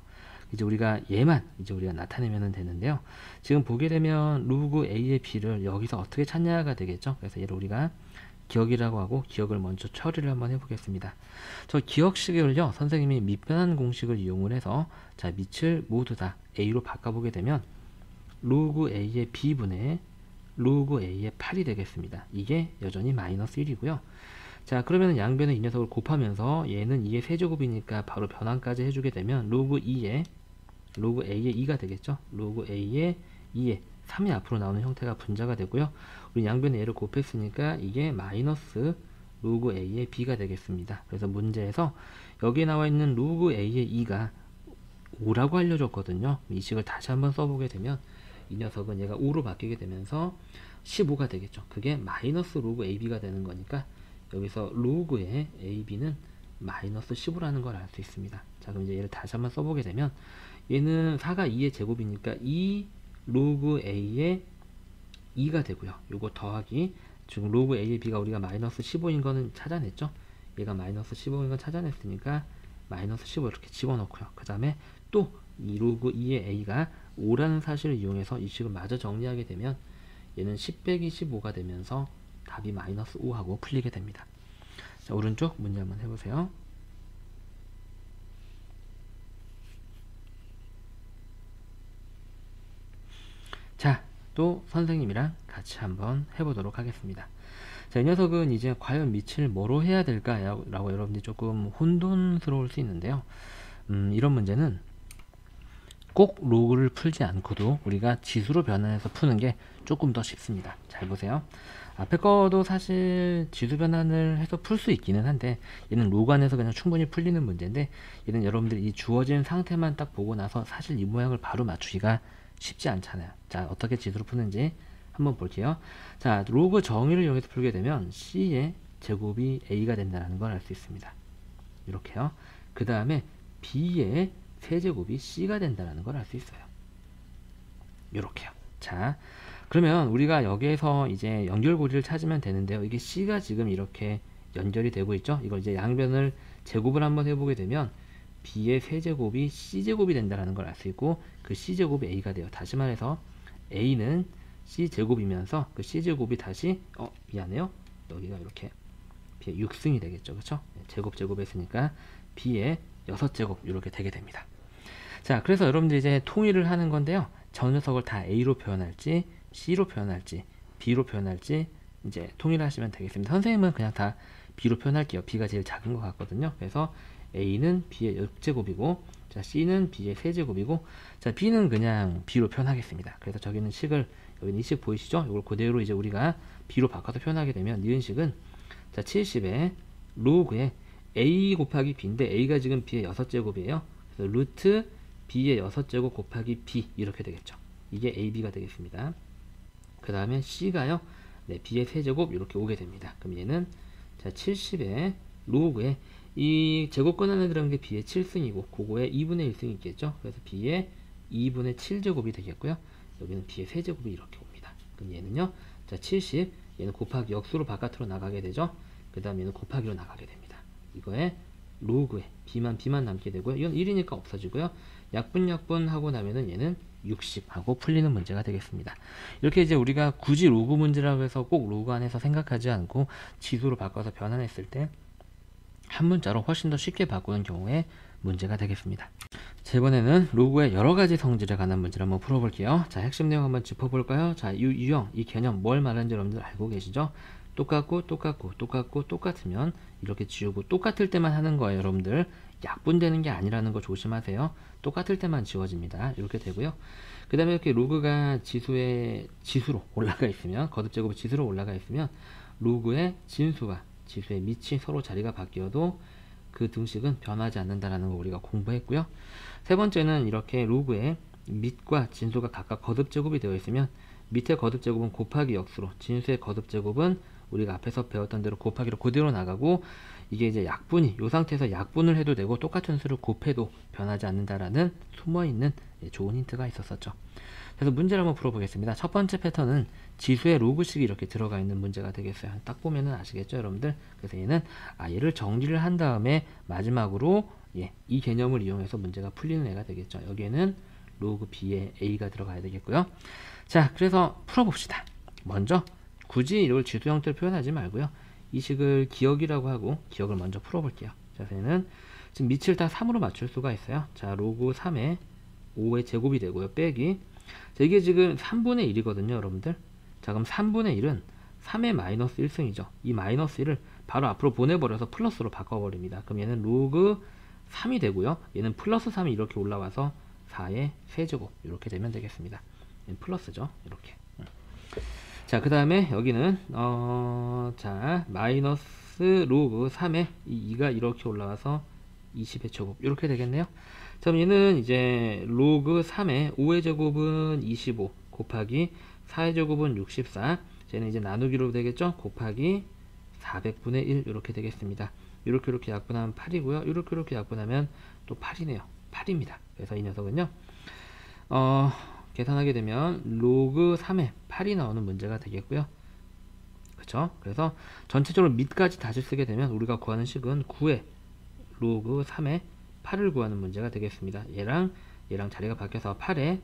이제 우리가 얘만 이제 우리가 나타내면 되는데요. 지금 보게 되면 로그 A의 B를 여기서 어떻게 찾냐가 되겠죠. 그래서 얘를 우리가 기억이라고 하고 기억을 먼저 처리를 한번 해보겠습니다. 저 기억식을요, 선생님이 밑변환 공식을 이용을 해서 자 밑을 모두 다 A로 바꿔보게 되면 로그 A의 B분의 로그 A의 8이 되겠습니다. 이게 여전히 마이너스 1이고요. 자, 그러면 양변의 이 녀석을 곱하면서 얘는 2의 세제곱이니까 바로 변환까지 해주게 되면 로그 A의 2가 되겠죠. 로그 A의 2의 3이 앞으로 나오는 형태가 분자가 되고요. 우리 양변의 얘를 곱했으니까 이게 마이너스 로그 A의 B가 되겠습니다. 그래서 문제에서 여기에 나와 있는 로그 A의 2가 5라고 알려줬거든요. 이 식을 다시 한번 써보게 되면 이 녀석은 얘가 5로 바뀌게 되면서 15가 되겠죠. 그게 마이너스 로그 AB가 되는 거니까 여기서 로그의 AB는 마이너스 15라는 걸 알 수 있습니다. 자, 그럼 이제 얘를 다시 한번 써보게 되면 얘는 4가 2의 제곱이니까 2 로그 A의 2가 되고요. 요거 더하기 지금 로그 A의 B가 우리가 마이너스 15인 거는 찾아냈죠. 얘가 마이너스 15인 건 찾아냈으니까 마이너스 15 이렇게 집어넣고요. 그 다음에 또 이 로그 2의 A가 5라는 사실을 이용해서 이 식을 마저 정리하게 되면 얘는 10 빼기 15가 되면서 답이 마이너스 5하고 풀리게 됩니다. 자, 오른쪽 문제 한번 해보세요. 자, 또 선생님이랑 같이 한번 해보도록 하겠습니다. 자, 이 녀석은 이제 과연 밑을 뭐로 해야 될까요? 라고 여러분들이 조금 혼돈스러울 수 있는데요. 이런 문제는 꼭 로그를 풀지 않고도 우리가 지수로 변환해서 푸는 게 조금 더 쉽습니다. 잘 보세요. 앞에 거도 사실 지수 변환을 해서 풀 수 있기는 한데 얘는 로그 안에서 그냥 충분히 풀리는 문제인데 얘는 여러분들이 이 주어진 상태만 딱 보고 나서 사실 이 모양을 바로 맞추기가 쉽지 않잖아요. 자, 어떻게 지수로 푸는지 한번 볼게요. 자, 로그 정의를 이용해서 풀게 되면 C의 제곱이 A가 된다는 걸 알 수 있습니다. 이렇게요. 그 다음에 B의 세제곱이 C가 된다는 걸 알 수 있어요. 이렇게요. 자, 그러면 우리가 여기에서 이제 연결고리를 찾으면 되는데요. 이게 C가 지금 이렇게 연결이 되고 있죠. 이걸 이제 양변을 제곱을 한번 해보게 되면 b의 세제곱이 c제곱이 된다는 걸 알 수 있고, 그 c제곱이 a가 돼요. 다시 말해서 a는 c제곱이면서 그 c제곱이 다시 미안해요, 여기가 이렇게 b의 6승이 되겠죠. 그쵸? 제곱 했으니까 b의 6제곱 이렇게 되게 됩니다. 자, 그래서 여러분들이 이제 통일을 하는 건데요. 저 녀석을 다 a로 표현할지 c로 표현할지 b로 표현할지 이제 통일하시면 되겠습니다. 선생님은 그냥 다 b로 표현할게요. b가 제일 작은 것 같거든요. 그래서 a는 b의 6제곱이고, 자, c는 b의 세제곱이고, 자, b는 그냥 b로 표현하겠습니다. 그래서 저기는 식을, 여기는 이 식 보이시죠? 이걸 그대로 이제 우리가 b로 바꿔서 표현하게 되면 니은식은, 자, 70에 로그에 a 곱하기 b인데 a가 지금 b의 6제곱이에요. 그래서 루트 b의 6제곱 곱하기 b 이렇게 되겠죠. 이게 ab가 되겠습니다. 그 다음에 c가요, 네, b의 세제곱 이렇게 오게 됩니다. 그럼 얘는, 자, 70에 로그에 이 제곱권 안에 들어간 게 b의 7승이고 그거에 2분의 1승이 있겠죠. 그래서 b의 2분의 7제곱이 되겠고요. 여기는 b의 세제곱이 이렇게 옵니다. 그럼 얘는요, 자, 70, 얘는 곱하기 역수로 바깥으로 나가게 되죠. 그 다음 얘는 곱하기로 나가게 됩니다. 이거에 로그에 b만 남게 되고요. 이건 1이니까 없어지고요. 약분 하고 나면은 얘는 60 하고 풀리는 문제가 되겠습니다. 이렇게 이제 우리가 굳이 로그 문제라고 해서 꼭 로그 안에서 생각하지 않고 지수로 바꿔서 변환했을 때 한 문자로 훨씬 더 쉽게 바꾸는 경우에 문제가 되겠습니다. 자, 이번에는 로그의 여러가지 성질에 관한 문제를 한번 풀어볼게요. 자, 핵심 내용 한번 짚어볼까요? 자, 유형, 이 개념 뭘 말하는지 여러분들 알고 계시죠? 똑같으면 이렇게 지우고, 똑같을 때만 하는 거예요. 여러분들 약분되는 게 아니라는 거 조심하세요. 똑같을 때만 지워집니다. 이렇게 되고요. 그 다음에 이렇게 로그가 지수로 올라가 있으면, 거듭제곱이 지수로 올라가 있으면 로그의 진수와 지수의 밑이 서로 자리가 바뀌어도 그 등식은 변하지 않는다라는 거 우리가 공부했고요. 세 번째는 이렇게 로그의 밑과 진수가 각각 거듭제곱이 되어 있으면 밑의 거듭제곱은 곱하기 역수로, 진수의 거듭제곱은 우리가 앞에서 배웠던 대로 곱하기로 그대로 나가고, 이게 이제 약분이, 이 상태에서 약분을 해도 되고 똑같은 수를 곱해도 변하지 않는다라는 숨어있는 좋은 힌트가 있었었죠. 그래서 문제를 한번 풀어보겠습니다. 첫 번째 패턴은 지수의 로그식이 이렇게 들어가 있는 문제가 되겠어요. 딱 보면은 아시겠죠, 여러분들? 그래서 얘는 얘를 정리를 한 다음에 마지막으로 이 개념을 이용해서 문제가 풀리는 애가 되겠죠. 여기에는 로그 b에 a가 들어가야 되겠고요. 자, 그래서 풀어봅시다. 먼저 굳이 이걸 지수 형태로 표현하지 말고요. 이 식을 기억이라고 하고 기억을 먼저 풀어볼게요. 자, 얘는 지금 밑을 다 3으로 맞출 수가 있어요. 자, 로그 3에 5의 제곱이 되고요. 빼기. 자, 이게 지금 3분의 1이거든요, 여러분들. 자, 그럼 3분의 1은 3의 마이너스 1승이죠. 이 마이너스 1을 바로 앞으로 보내버려서 플러스로 바꿔버립니다. 그럼 얘는 로그 3이 되고요. 얘는 플러스 3이 이렇게 올라와서 4의 세제곱 이렇게 되면 되겠습니다. 얘는 플러스죠. 이렇게. 자, 그 다음에 여기는 자, 마이너스 로그 3에 이 2가 이렇게 올라와서 20의 제곱 이렇게 되겠네요. 자, 그럼 얘는 이제 로그 3의 5의 제곱은 25 곱하기 4의 제곱은 64. 얘는 이제 나누기로 되겠죠. 곱하기 400분의 1 이렇게 되겠습니다. 이렇게 약분하면 8이고요. 이렇게 약분하면 또 8이네요. 8입니다. 그래서 이 녀석은요, 계산하게 되면 로그 3에 8이 나오는 문제가 되겠고요. 그쵸? 그래서 전체적으로 밑까지 다시 쓰게 되면 우리가 구하는 식은 9에 로그 3에 8을 구하는 문제가 되겠습니다. 얘랑 자리가 바뀌어서 8에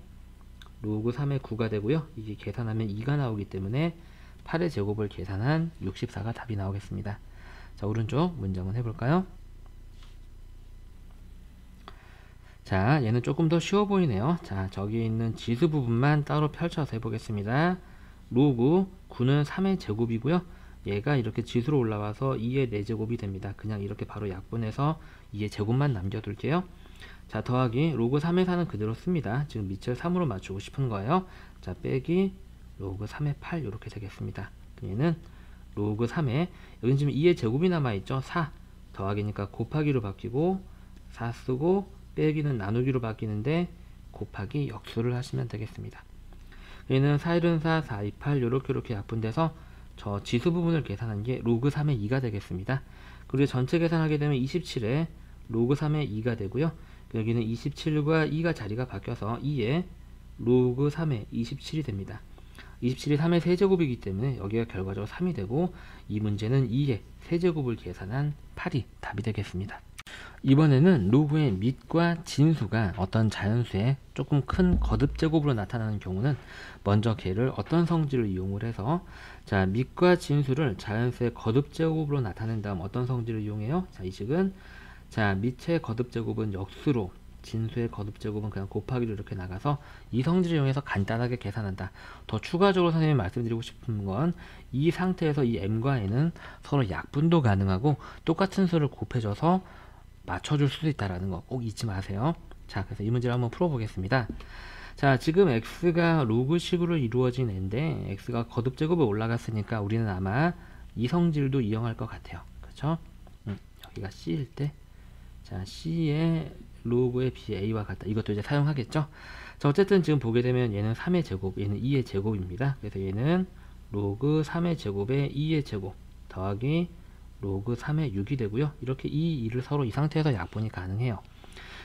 로그 3의 9가 되고요. 이게 계산하면 2가 나오기 때문에 8의 제곱을 계산한 64가 답이 나오겠습니다. 자, 오른쪽 문장은 해볼까요? 자, 얘는 조금 더 쉬워 보이네요. 자, 저기 있는 지수 부분만 따로 펼쳐서 해보겠습니다. 로그 9는 3의 제곱이고요. 얘가 이렇게 지수로 올라와서 2의 4제곱이 됩니다. 그냥 이렇게 바로 약분해서 2의 제곱만 남겨둘게요. 자, 더하기 로그 3의 4는 그대로 씁니다. 지금 밑을 3으로 맞추고 싶은 거예요. 자, 빼기 로그 3의 8 이렇게 되겠습니다. 얘는 로그 3에 여기 지금 2의 제곱이 남아있죠. 4 더하기니까 곱하기로 바뀌고 4 쓰고 빼기는 나누기로 바뀌는데 곱하기 역수를 하시면 되겠습니다. 얘는 4, 1은 4, 4, 2, 8 이렇게 약분돼서 저 지수 부분을 계산한 게 로그 3의 2가 되겠습니다. 그리고 전체 계산하게 되면 27에 로그 3의 2가 되고요. 여기는 27과 2가 자리가 바뀌어서 2에 로그 3의 27이 됩니다. 27이 3의 세제곱이기 때문에 여기가 결과적으로 3이 되고, 이 문제는 2의 세제곱을 계산한 8이 답이 되겠습니다. 이번에는 로그의 밑과 진수가 어떤 자연수의 조금 큰 거듭 제곱으로 나타나는 경우는 먼저 걔를 어떤 성질을 이용을 해서, 자, 밑과 진수를 자연수의 거듭 제곱으로 나타낸 다음 어떤 성질을 이용해요? 자, 이 식은, 자, 밑의 거듭 제곱은 역수로, 진수의 거듭 제곱은 그냥 곱하기로 이렇게 나가서 이 성질을 이용해서 간단하게 계산한다. 더 추가적으로 선생님이 말씀드리고 싶은 건, 이 상태에서 이 m과 n은 서로 약분도 가능하고 똑같은 수를 곱해줘서 맞춰줄 수도 있다라는 거 꼭 잊지 마세요. 자, 그래서 이 문제를 한번 풀어보겠습니다. 자, 지금 x가 로그식으로 이루어진 n인데 x가 거듭제곱에 올라갔으니까 우리는 아마 이 성질도 이용할 것 같아요. 그렇죠? 여기가 c일 때, 자, c의 로그의 b a와 같다. 이것도 이제 사용하겠죠? 자, 어쨌든 지금 보게 되면 얘는 3의 제곱, 얘는 2의 제곱입니다. 그래서 얘는 로그 3의 제곱에 2의 제곱 더하기 로그 3의 6이 되고요. 이렇게 이 2를 서로 이 상태에서 약분이 가능해요.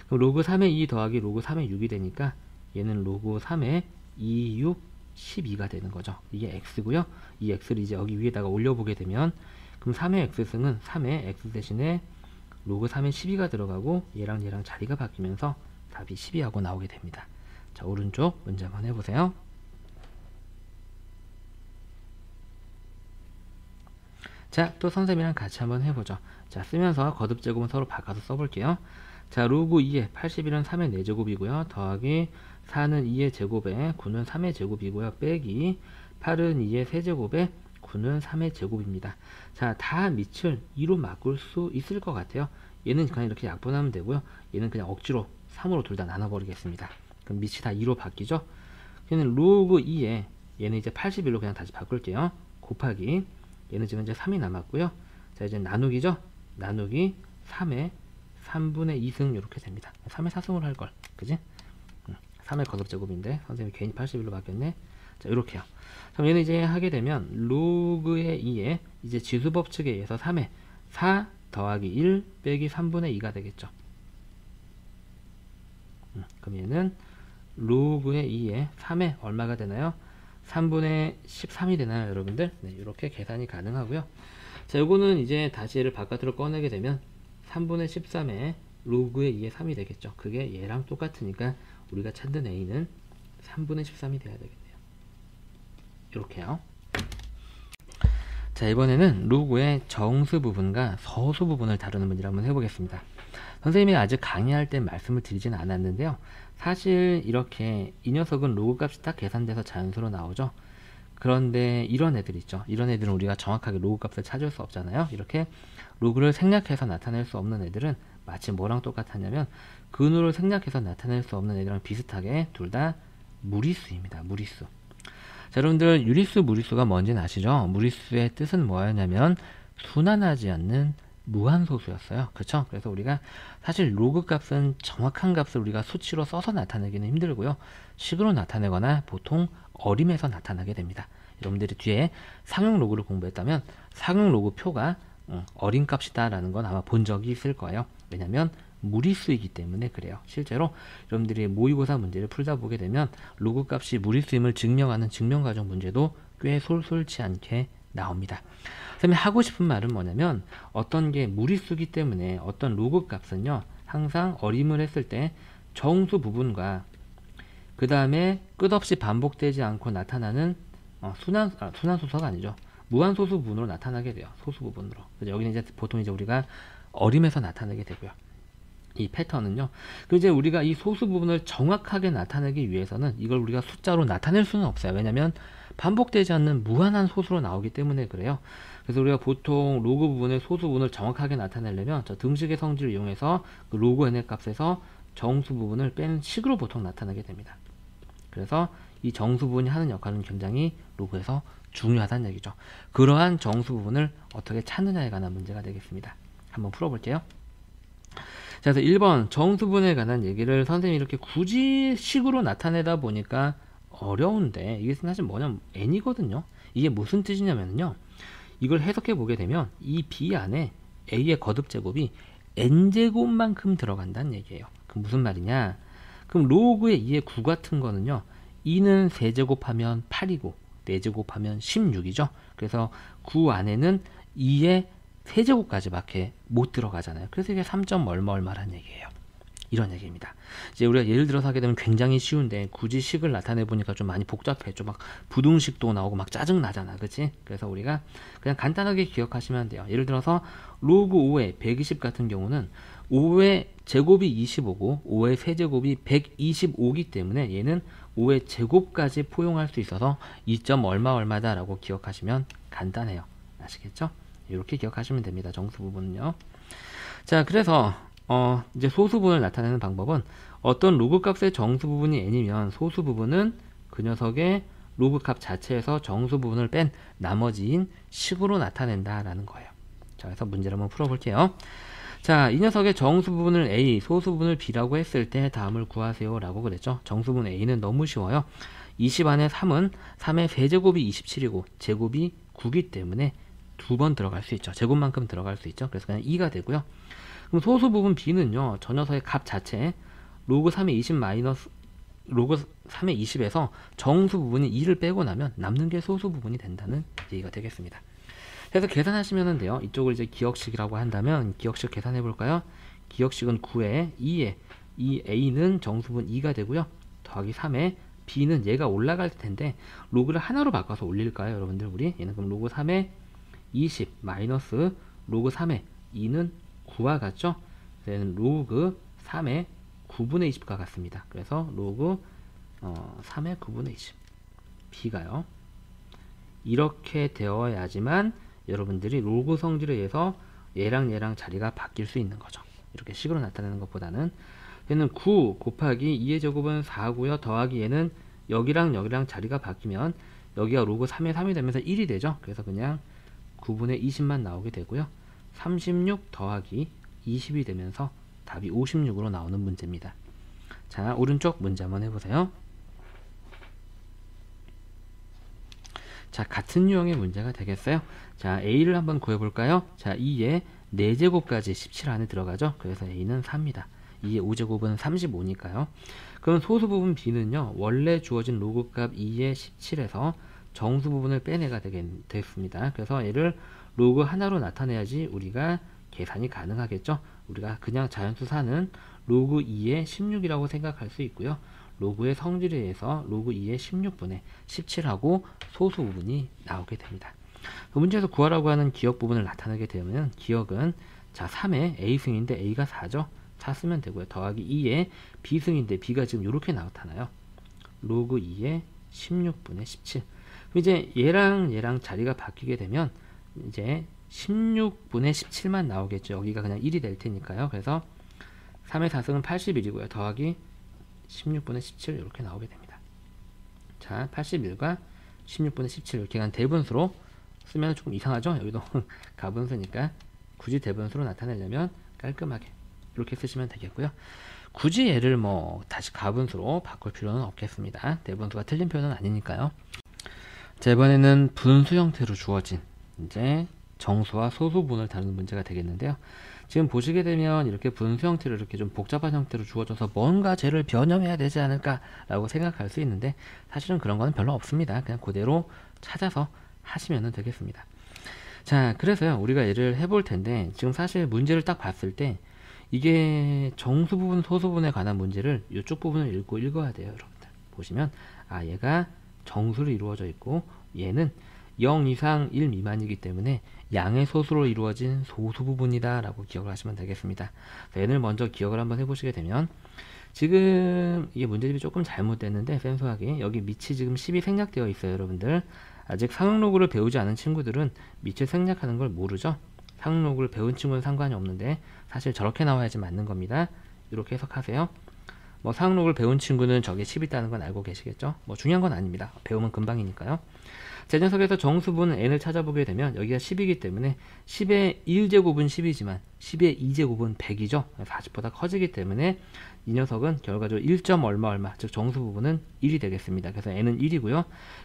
그럼 로그 3의 2 더하기 로그 3의 6이 되니까 얘는 로그 3의 2, 6, 12가 되는 거죠. 이게 x고요. 이 x를 이제 여기 위에다가 올려보게 되면, 그럼 3의 x승은 3의 x 대신에 로그 3의 12가 들어가고 얘랑 얘랑 자리가 바뀌면서 답이 12하고 나오게 됩니다. 자, 오른쪽 문제 한번 해보세요. 자, 또 선생님이랑 같이 한번 해보죠. 자, 쓰면서 거듭제곱은 서로 바꿔서 써볼게요. 자, 로그 2에 81은 3의 4제곱이고요. 더하기 4는 2의 제곱에 9는 3의 제곱이고요. 빼기 8은 2의 세제곱에 9는 3의 제곱입니다. 자, 다 밑을 2로 바꿀 수 있을 것 같아요. 얘는 그냥 이렇게 약분하면 되고요. 얘는 그냥 억지로 3으로 둘 다 나눠버리겠습니다. 그럼 밑이 다 2로 바뀌죠. 얘는 로그 2에 얘는 이제 81로 그냥 다시 바꿀게요. 곱하기 얘는 지금 이제 3이 남았고요. 자, 이제 나누기죠. 나누기 3의 3분의 2승 이렇게 됩니다. 3의 4승으로 할걸. 그지? 3의 거듭제곱인데 선생님이 괜히 81로 바뀌었네. 자, 이렇게요. 그럼 얘는 이제 하게 되면 로그의 2에 이제 지수법칙에 의해서 3의 4 더하기 1 빼기 3분의 2가 되겠죠. 그럼 얘는 로그의 2에 3의 얼마가 되나요? 3분의 13이 되나요, 여러분들? 네, 이렇게 계산이 가능하고요. 자, 요거는 이제 다시 얘를 바깥으로 꺼내게 되면 3분의 13에 로그의 2의 3이 되겠죠. 그게 얘랑 똑같으니까 우리가 찾는 a는 3분의 13이 돼야 되겠네요. 이렇게요. 자, 이번에는 로그의 정수 부분과 서수 부분을 다루는 문제를 한번 해보겠습니다. 선생님이 아직 강의할 때 말씀을 드리진 않았는데요. 사실 이렇게 이 녀석은 로그 값이 딱 계산돼서 자연수로 나오죠. 그런데 이런 애들 있죠. 이런 애들은 우리가 정확하게 로그 값을 찾을 수 없잖아요. 이렇게 로그를 생략해서 나타낼 수 없는 애들은 마치 뭐랑 똑같았냐면 근우를 생략해서 나타낼 수 없는 애들이랑 비슷하게 둘 다 무리수입니다. 무리수. 자, 여러분들 유리수, 무리수가 뭔지는 아시죠? 무리수의 뜻은 뭐였냐면 순환하지 않는 무한소수였어요. 그렇죠? 그래서 우리가 사실 로그 값은 정확한 값을 우리가 수치로 써서 나타내기는 힘들고요. 식으로 나타내거나 보통 어림에서 나타나게 됩니다. 여러분들이 뒤에 상용 로그를 공부했다면 상용 로그 표가 어림 값이다 라는 건 아마 본 적이 있을 거예요. 왜냐면 무리수이기 때문에 그래요. 실제로 여러분들이 모의고사 문제를 풀다 보게 되면 로그 값이 무리수임을 증명하는 증명과정 문제도 꽤 솔솔치 않게 나옵니다. 선생님이 하고 싶은 말은 뭐냐면 어떤 게 무리수기 때문에 어떤 로그 값은요 항상 어림을 했을 때 정수 부분과 그 다음에 끝없이 반복되지 않고 나타나는 순환소수가 아니죠. 무한소수 부분으로 나타나게 돼요. 소수 부분으로. 그래서 여기는 이제 보통 이제 우리가 어림에서 나타내게 되고요. 이 패턴은요. 그 이제 우리가 이 소수 부분을 정확하게 나타내기 위해서는 이걸 우리가 숫자로 나타낼 수는 없어요. 왜냐면 반복되지 않는 무한한 소수로 나오기 때문에 그래요. 그래서 우리가 보통 로그 부분의 소수 부분을 정확하게 나타내려면 저 등식의 성질을 이용해서 그 로그 n의 값에서 정수 부분을 빼는 식으로 보통 나타나게 됩니다. 그래서 이 정수 부분이 하는 역할은 굉장히 로그에서 중요하다는 얘기죠. 그러한 정수 부분을 어떻게 찾느냐에 관한 문제가 되겠습니다. 한번 풀어볼게요. 자, 그래서 1번 정수 부분에 관한 얘기를 선생님이 이렇게 굳이 식으로 나타내다 보니까 어려운데 이게 사실 뭐냐면 n이거든요. 이게 무슨 뜻이냐면요. 이걸 해석해 보게 되면 이 b 안에 a의 거듭 제곱이 n제곱만큼 들어간다는 얘기예요. 그럼 무슨 말이냐? 그럼 로그의 2의 9 같은 거는요. 2는 세제곱하면 8이고 4제곱하면 16이죠. 그래서 9 안에는 2의 세제곱까지밖에 못 들어가잖아요. 그래서 이게 3점 얼마라는 얘기예요. 이런 얘기입니다. 이제 우리가 예를 들어서 하게 되면 굉장히 쉬운데 굳이 식을 나타내 보니까 좀 많이 복잡해져. 막 부등식도 나오고 막 짜증 나잖아, 그렇지? 그래서 우리가 그냥 간단하게 기억하시면 돼요. 예를 들어서 로그 5의 120 같은 경우는 5의 제곱이 25고 5의 세제곱이 125기 때문에 얘는 5의 제곱까지 포용할 수 있어서 2점 얼마다라고 기억하시면 간단해요. 아시겠죠? 이렇게 기억하시면 됩니다. 정수 부분은요. 자, 그래서 이제 소수 부분을 나타내는 방법은 어떤 로그 값의 정수 부분이 n이면 소수 부분은 그 녀석의 로그 값 자체에서 정수 부분을 뺀 나머지인 식으로 나타낸다라는 거예요. 자, 그래서 문제를 한번 풀어볼게요. 자, 이 녀석의 정수 부분을 a, 소수 부분을 b라고 했을 때 다음을 구하세요 라고 그랬죠. 정수 부분 a는 너무 쉬워요. 20 안에 3은 3의 세제곱이 27이고 제곱이 9기 때문에 두 번 들어갈 수 있죠. 제곱만큼 들어갈 수 있죠. 그래서 그냥 2가 되고요. 그럼 소수 부분 b는요, 저 녀석의 값 자체 로그 3의 20 마이너스 로그 3의 20에서 정수 부분이 2를 빼고 나면 남는 게 소수 부분이 된다는 얘기가 되겠습니다. 그래서 계산하시면 돼요. 이쪽을 이제 기억식이라고 한다면 기억식 계산해 볼까요? 기억식은 9에 2에 이 a는 정수분 2가 되고요. 더하기 3에 b는 얘가 올라갈 텐데 로그를 하나로 바꿔서 올릴까요? 여러분들 우리 얘는 그럼 로그 3에 20 마이너스 로그 3에 2는 9와 같죠? 얘는 로그 3의 9분의 20과 같습니다. 그래서 로그 3의 9분의 20 b가요. 이렇게 되어야지만 여러분들이 로그 성질에 의해서 얘랑 자리가 바뀔 수 있는 거죠. 이렇게 식으로 나타내는 것보다는 얘는 9 곱하기 2의 제곱은 4고요. 더하기 얘는 여기랑 자리가 바뀌면 여기가 로그 3의 3이 되면서 1이 되죠. 그래서 그냥 9분의 20만 나오게 되고요. 36 더하기 20이 되면서 답이 56으로 나오는 문제입니다. 자, 오른쪽 문제 한번 해보세요. 자, 같은 유형의 문제가 되겠어요. 자, a를 한번 구해볼까요? 자, 2의 4제곱까지 17 안에 들어가죠. 그래서 a는 4입니다. 2의 5제곱은 35니까요. 그럼 소수 부분 b는요, 원래 주어진 로그 값 2의 17에서 정수 부분을 빼내가 되겠습니다. 그래서 얘를 로그 하나로 나타내야지 우리가 계산이 가능하겠죠. 우리가 그냥 자연수사는 로그 2의 16이라고 생각할 수 있고요. 로그의 성질에 의해서 로그 2의 16분의 17하고 소수 부분이 나오게 됩니다. 그 문제에서 구하라고 하는 기억 부분을 나타내게 되면 기억은 자 3의 a승인데 a가 4죠. 4 쓰면 되고요. 더하기 2의 b승인데 b가 지금 이렇게 나타나요. 로그 2의 16분의 17. 그럼 이제 얘랑 자리가 바뀌게 되면 이제 16분의 17만 나오겠죠. 여기가 그냥 1이 될 테니까요. 그래서 3의 4승은 81이고요. 더하기 16분의 17 이렇게 나오게 됩니다. 자, 81과 16분의 17 이렇게 간 대분수로 쓰면 조금 이상하죠? 여기도 가분수니까 굳이 대분수로 나타내려면 깔끔하게 이렇게 쓰시면 되겠고요. 굳이 얘를 뭐 다시 가분수로 바꿀 필요는 없겠습니다. 대분수가 틀린 표현은 아니니까요. 자, 이번에는 분수 형태로 주어진 이제 정수와 소수분을 다루는 문제가 되겠는데요. 지금 보시게 되면 이렇게 분수 형태로 이렇게 좀 복잡한 형태로 주어져서 뭔가 쟤를 변형해야 되지 않을까 라고 생각할 수 있는데 사실은 그런 거는 별로 없습니다. 그냥 그대로 찾아서 하시면 되겠습니다. 자, 그래서요 우리가 얘를 해볼 텐데 지금 사실 문제를 딱 봤을 때 이게 정수 부분 소수 부분에 관한 문제를 이쪽 부분을 읽어야 돼요. 여러분들 보시면 아 얘가 정수로 이루어져 있고 얘는 0 이상 1 미만이기 때문에 양의 소수로 이루어진 소수 부분이다 라고 기억을 하시면 되겠습니다. 얘를 먼저 기억을 한번 해보시게 되면 지금 이게 문제집이 조금 잘못됐는데 생소하게 여기 밑이 지금 10이 생략되어 있어요. 여러분들 아직 상응로그를 배우지 않은 친구들은 밑을 생략하는 걸 모르죠. 상응로그를 배운 친구는 상관이 없는데 사실 저렇게 나와야지 맞는 겁니다. 이렇게 해석하세요. 뭐 상응로그를 배운 친구는 저게 10이 있다는 건 알고 계시겠죠? 뭐 중요한 건 아닙니다. 배우면 금방이니까요. 제 녀석에서 정수분 n을 찾아보게 되면 여기가 10이기 때문에 10의 1제곱은 10이지만 10의 2제곱은 100이죠. 40보다 커지기 때문에 이 녀석은 결과적으로 1점 얼마 즉 정수 부분은 1이 되겠습니다. 그래서 n은 1이고요.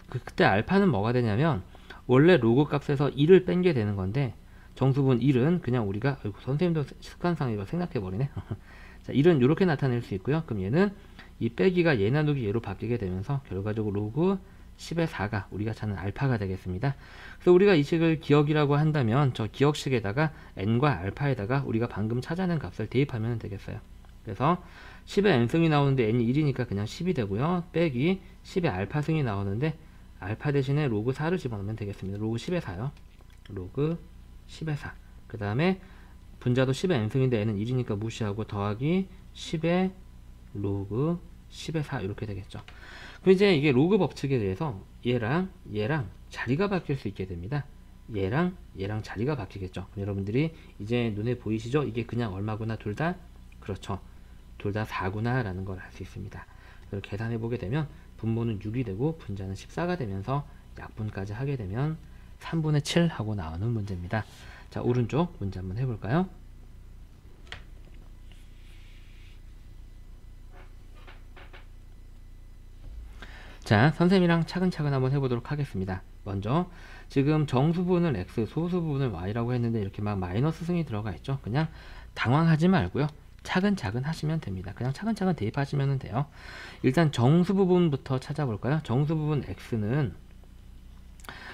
그때 알파는 뭐가 되냐면 원래 로그 값에서 1을 뺀 게 되는 건데 정수분 1은 그냥 우리가 선생님도 습관상 이거 생각해 버리네. 자, 1은 이렇게 나타낼 수 있고요. 그럼 얘는 이 빼기가 얘 나누기 얘로 바뀌게 되면서 결과적으로 로그 10의 4가 우리가 찾는 알파가 되겠습니다. 그래서 우리가 이 식을 기억이라고 한다면 저 기억식에다가 n과 알파에다가 우리가 방금 찾아낸 값을 대입하면 되겠어요. 그래서 10의 n승이 나오는데 n이 1이니까 그냥 10이 되고요. 빼기 10의 알파승이 나오는데 알파 대신에 로그 4를 집어넣으면 되겠습니다. 로그 10의 4요. 로그 10의 4. 그 다음에 분자도 10의 n승인데 n은 1이니까 무시하고 더하기 10의 로그 10의 4 이렇게 되겠죠. 그럼 이제 이게 로그 법칙에 대해서 얘랑 자리가 바뀔 수 있게 됩니다. 얘랑 자리가 바뀌겠죠. 여러분들이 이제 눈에 보이시죠? 이게 그냥 얼마구나 둘 다? 그렇죠. 둘 다 4구나 라는 걸 알 수 있습니다. 그걸 계산해 보게 되면 분모는 6이 되고 분자는 14가 되면서 약분까지 하게 되면 3분의 7 하고 나오는 문제입니다. 자, 오른쪽 문제 한번 해볼까요? 자, 선생님이랑 차근차근 한번 해보도록 하겠습니다. 먼저 지금 정수분을 x, 소수분을 y라고 했는데 이렇게 막 마이너스 승이 들어가 있죠. 그냥 당황하지 말고요. 차근차근 하시면 됩니다. 그냥 차근차근 대입하시면 돼요. 일단 정수 부분부터 찾아볼까요? 정수 부분 x는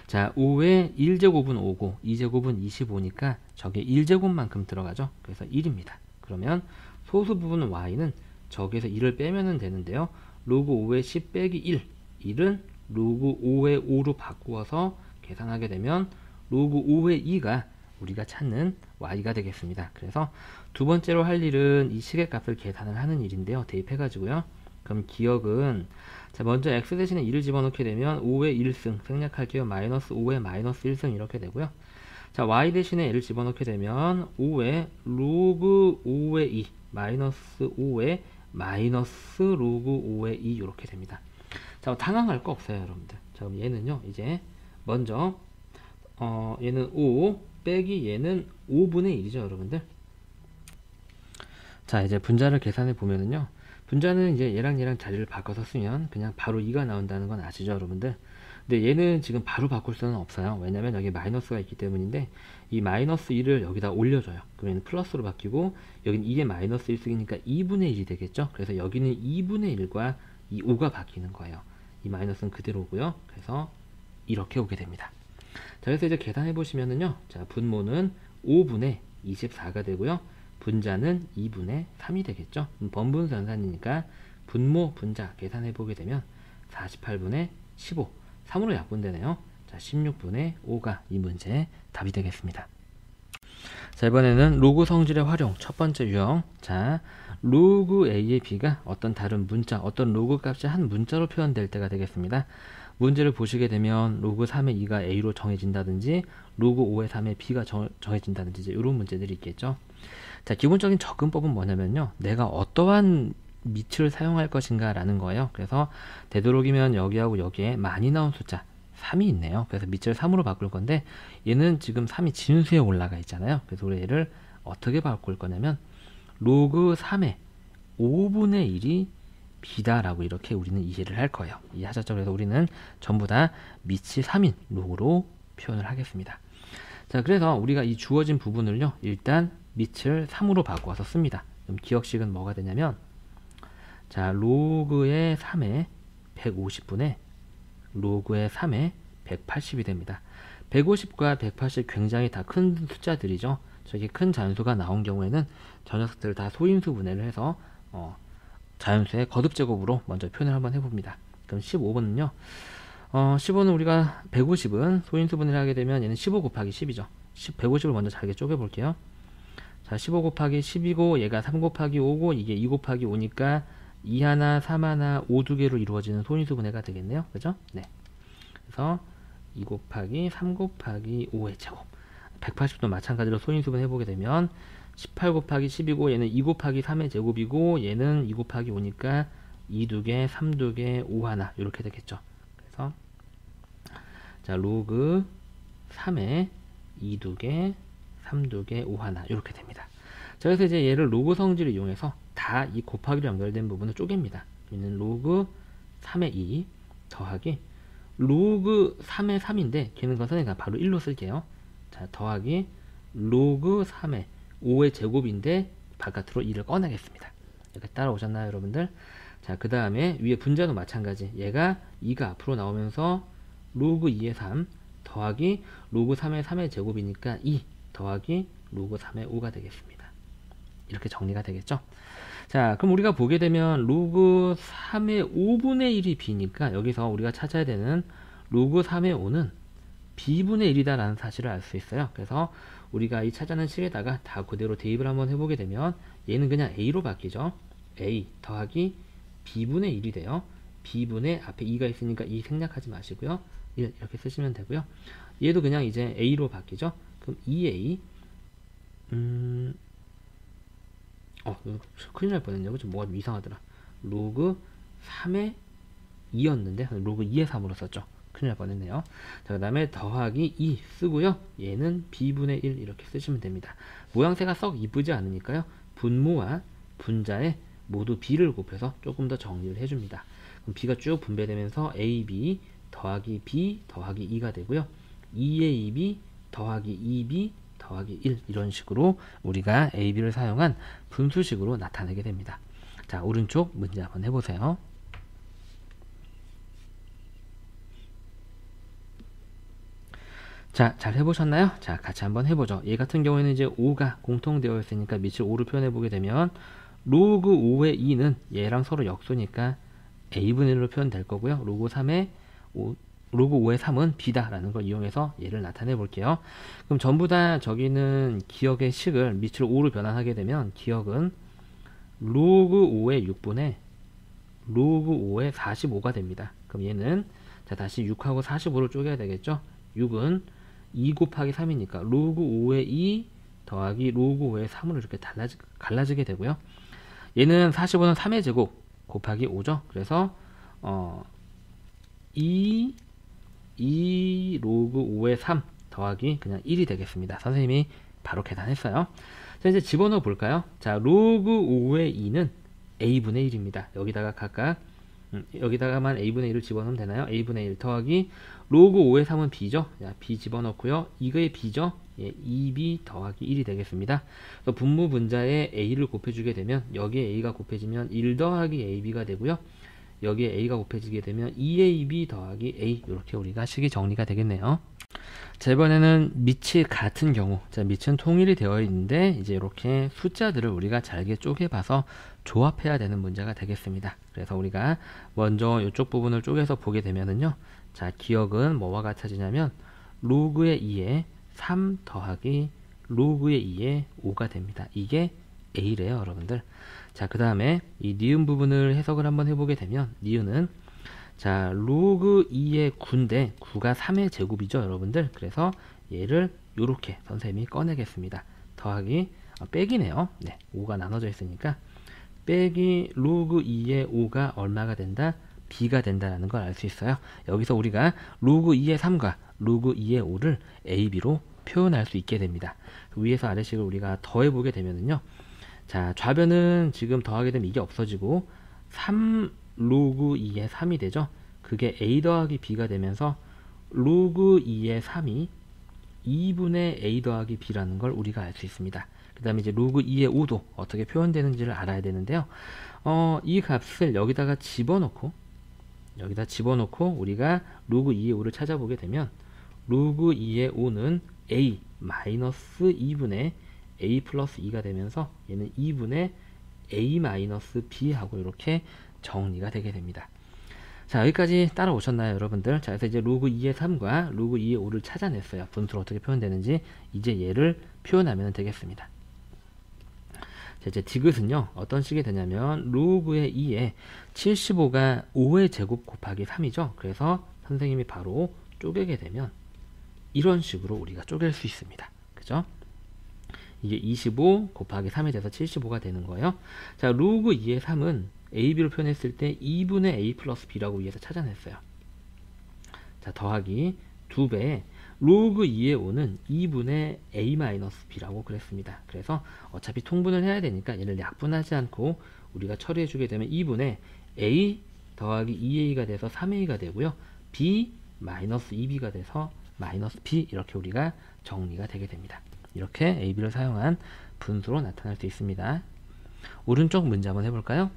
자, 5에 1제곱은 5고 2제곱은 25니까 저게 1제곱만큼 들어가죠. 그래서 1입니다. 그러면 소수 부분 y는 저기에서 1을 빼면 되는데요. 로그 5에 10 빼기 1은 로그 5에 5로 바꾸어서 계산하게 되면 로그 5에 2가 우리가 찾는 y가 되겠습니다. 그래서 두 번째로 할 일은 이 식의 값을 계산을 하는 일인데요. 대입해 가지고요. 그럼 기억은 자, 먼저 x 대신에 2를 집어넣게 되면 5의 1승 생략할게요. 마이너스 5의 마이너스 1승 이렇게 되고요. 자, y 대신에 얘를 집어넣게 되면 5의 로그 5의 2 마이너스 5의 마이너스 로그 5의 2 이렇게 됩니다. 자, 당황할 거 없어요, 여러분들. 자, 그럼 얘는요, 이제 먼저 얘는 5 빼기 얘는 5분의 1이죠, 여러분들. 자, 이제 분자를 계산해 보면은요, 분자는 이제 얘랑 자리를 바꿔서 쓰면 그냥 바로 2가 나온다는 건 아시죠, 여러분들? 근데 얘는 지금 바로 바꿀 수는 없어요. 왜냐면 여기 마이너스가 있기 때문인데 이 마이너스 1을 여기다 올려줘요. 그러면 플러스로 바뀌고 여기는 2의 마이너스 1승이니까 2분의 1이 되겠죠. 그래서 여기는 2분의 1과 이 5가 바뀌는 거예요. 이 마이너스는 그대로 오고요. 그래서 이렇게 오게 됩니다. 자, 그래서 이제 계산해 보시면은요. 자, 분모는 5분의 24가 되고요. 분자는 2분의 3이 되겠죠. 번분수 연산이니까 분모 분자 계산해 보게 되면 48분의 15 3으로 약분되네요. 자, 16분의 5가 이 문제의 답이 되겠습니다. 자, 이번에는 로그 성질의 활용 첫 번째 유형. 자, 로그 a의 b가 어떤 다른 문자, 어떤 로그 값이 한 문자로 표현될 때가 되겠습니다. 문제를 보시게 되면 로그 3의 2가 a로 정해진다든지 로그 5의 3의 b가 정해진다든지 이제 이런 문제들이 있겠죠. 자, 기본적인 접근법은 뭐냐면요, 내가 어떠한 밑을 사용할 것인가 라는 거예요. 그래서 되도록이면 여기하고 여기에 많이 나온 숫자 3이 있네요. 그래서 밑을 3으로 바꿀 건데 얘는 지금 3이 진수에 올라가 있잖아요. 그래서 우리 얘를 어떻게 바꿀 거냐면 로그 3의 5분의 1이 b다라고 이렇게 우리는 이해를 할 거예요. 이해하셨죠? 그래서 우리는 전부 다 밑이 3인 로그로 표현을 하겠습니다. 자, 그래서 우리가 이 주어진 부분을요, 일단 밑을 3으로 바꿔서 씁니다. 그럼 기억식은 뭐가 되냐면 자, 로그의 3에 150분의 로그의 3에 180이 됩니다. 150과 180 굉장히 다 큰 숫자들이죠. 저기 큰 잔수가 나온 경우에는 저 녀석들을 다 소인수 분해를 해서 자연수의 거듭제곱으로 먼저 표현을 한번 해봅니다. 그럼 15번은요. 15는 우리가 150은 소인수 분해를 하게 되면 얘는 15 곱하기 10이죠. 150을 먼저 잘게 쪼개볼게요. 자, 15 곱하기 10이고 얘가 3 곱하기 5고 이게 2 곱하기 5니까 2 하나, 3 하나, 5 두 개로 이루어지는 소인수 분해가 되겠네요. 그죠? 네. 그래서 2 곱하기 3 곱하기 5의 제곱. 180도 마찬가지로 소인수 분해 해보게 되면 18 곱하기 10이고 얘는 2 곱하기 3의 제곱이고 얘는 2 곱하기 5니까 2 두 개, 3 두 개, 5 하나 이렇게 되겠죠. 그래서 자, 로그 3에 2 두 개, 3 두 개, 5 하나 이렇게 됩니다. 자, 그래서 이제 얘를 로그 성질을 이용해서 다 이 곱하기로 연결된 부분을 쪼갭니다. 얘는 로그 3의 2 더하기 로그 3의 3인데 걔는 건 선생님이 바로 1로 쓸게요. 자, 더하기 로그 3의 5의 제곱인데 바깥으로 2를 꺼내겠습니다. 이렇게 따라오셨나요, 여러분들? 자, 그 다음에 위에 분자도 마찬가지. 얘가 2가 앞으로 나오면서 로그 2의 3 더하기 로그 3의 3의 제곱이니까 2 더하기 로그 3의 5가 되겠습니다. 이렇게 정리가 되겠죠. 자, 그럼 우리가 보게 되면 로그 3의 5분의 1이 b니까 여기서 우리가 찾아야 되는 로그 3의 5는 b분의 1이다 라는 사실을 알 수 있어요. 그래서 우리가 이 찾아낸 식에다가 다 그대로 대입을 한번 해보게 되면 얘는 그냥 a로 바뀌죠. a 더하기 b분의 1이 돼요. b분의 앞에 2가 있으니까 2 생략하지 마시고요. 1 이렇게 쓰시면 되고요. 얘도 그냥 이제 a로 바뀌죠. 그럼 2a 큰일 날 뻔했네요. 좀 뭐가 좀 이상하더라. 로그 3의 2였는데 로그 2의 3으로 썼죠. 큰일 날 뻔했네요. 자, 그 다음에 더하기 2 쓰고요. 얘는 b분의 1 이렇게 쓰시면 됩니다. 모양새가 썩 이쁘지 않으니까요. 분모와 분자에 모두 b를 곱해서 조금 더 정리를 해줍니다. 그럼 b가 쭉 분배되면서 ab 더하기 b 더하기 2가 되고요. 2ab 더하기 2b 더하기 1 이런 식으로 우리가 ab를 사용한 분수식으로 나타내게 됩니다. 자, 오른쪽 문제 한번 해보세요. 자, 잘 해보셨나요? 자, 같이 한번 해보죠. 얘 같은 경우에는 이제 5가 공통되어 있으니까 밑을 5로 표현해 보게 되면 로그 5의 2는 얘랑 서로 역수니까 a분의 1로 표현될 거고요. 로그 5의 3은 b다 라는 걸 이용해서 얘를 나타내 볼게요. 그럼 전부 다 저기는 기억의 식을 밑으로 5로 변환하게 되면 기억은 로그 5의 6분의 로그 5의 45가 됩니다. 그럼 얘는 자 다시 6하고 45를 쪼개야 되겠죠. 6은 2 곱하기 3이니까 로그 5의 2 더하기 로그 5의 3으로 이렇게 갈라지게 되고요. 얘는 45는 3의 제곱 곱하기 5죠. 그래서 2 로그 5의 3 더하기 그냥 1이 되겠습니다. 선생님이 바로 계산했어요. 자, 이제 집어넣어 볼까요? 자, 로그 5의 2는 a분의 1입니다. 여기다가 각각 여기다가만 a분의 1을 집어넣으면 되나요? a분의 1 더하기 로그 5의 3은 b죠. 자, b 집어넣고요. 이거의 b죠. 예, 2b 더하기 1이 되겠습니다. 분모 분자에 a를 곱해주게 되면 여기에 a가 곱해지면 1 더하기 ab가 되고요. 여기에 a가 곱해지게 되면 2ab 더하기 a 이렇게 우리가 식이 정리가 되겠네요. 자, 이번에는 밑이 같은 경우, 자, 밑은 통일이 되어 있는데 이제 이렇게 숫자들을 우리가 잘게 쪼개봐서 조합해야 되는 문제가 되겠습니다. 그래서 우리가 먼저 이쪽 부분을 쪼개서 보게 되면은요, 자, 기억은 뭐와 같아지냐면 로그의 2에 3 더하기 로그의 2에 5가 됩니다. 이게 a래요, 여러분들. 자, 그 다음에 이 니은 부분을 해석을 한번 해보게 되면 니은은 자, 로그 2의 9인데 9가 3의 제곱이죠, 여러분들. 그래서 얘를 요렇게 선생님이 꺼내겠습니다. 더하기 빼기네요. 네, 5가 나눠져 있으니까 빼기 로그 2의 5가 얼마가 된다? b가 된다라는 걸 알 수 있어요. 여기서 우리가 로그 2의 3과 로그 2의 5를 ab로 표현할 수 있게 됩니다. 위에서 아래식을 우리가 더해보게 되면은요, 자, 좌변은 지금 더하게 되면 이게 없어지고 3 로그 2의 3이 되죠. 그게 a 더하기 b가 되면서 로그 2의 3이 2분의 a 더하기 b라는 걸 우리가 알 수 있습니다. 그 다음에 이제 로그 2의 5도 어떻게 표현되는지를 알아야 되는데요. 이 값을 여기다가 집어넣고 우리가 로그 2의 5를 찾아보게 되면 로그 2의 5는 a 마이너스 2분의 a 플러스 2가 되면서 얘는 2분의 a 마이너스 b 하고 이렇게 정리가 되게 됩니다. 자, 여기까지 따라오셨나요, 여러분들? 자, 그래서 이제 로그 2의 3과 로그 2의 5를 찾아냈어요. 분수로 어떻게 표현되는지 이제 얘를 표현하면 되겠습니다. 자, 이제 디귿은요, 어떤 식이 되냐면 로그의 2에 75가 5의 제곱 곱하기 3이죠. 그래서 선생님이 바로 쪼개게 되면 이런 식으로 우리가 쪼갤 수 있습니다. 그죠? 이게 25 곱하기 3이 돼서 75가 되는 거예요. 자, 로그 2의 3은 ab로 표현했을 때 2분의 a 플러스 b라고 위에서 찾아냈어요. 자, 더하기 2배 로그 2의 5는 2분의 a 마이너스 b라고 그랬습니다. 그래서 어차피 통분을 해야 되니까 얘를 약분하지 않고 우리가 처리해 주게 되면 2분의 a 더하기 2a가 돼서 3a가 되고요. b 마이너스 2b가 돼서 마이너스 b 이렇게 우리가 정리가 되게 됩니다. 이렇게 ab를 사용한 분수로 나타날 수 있습니다. 오른쪽 문제 한번 해볼까요?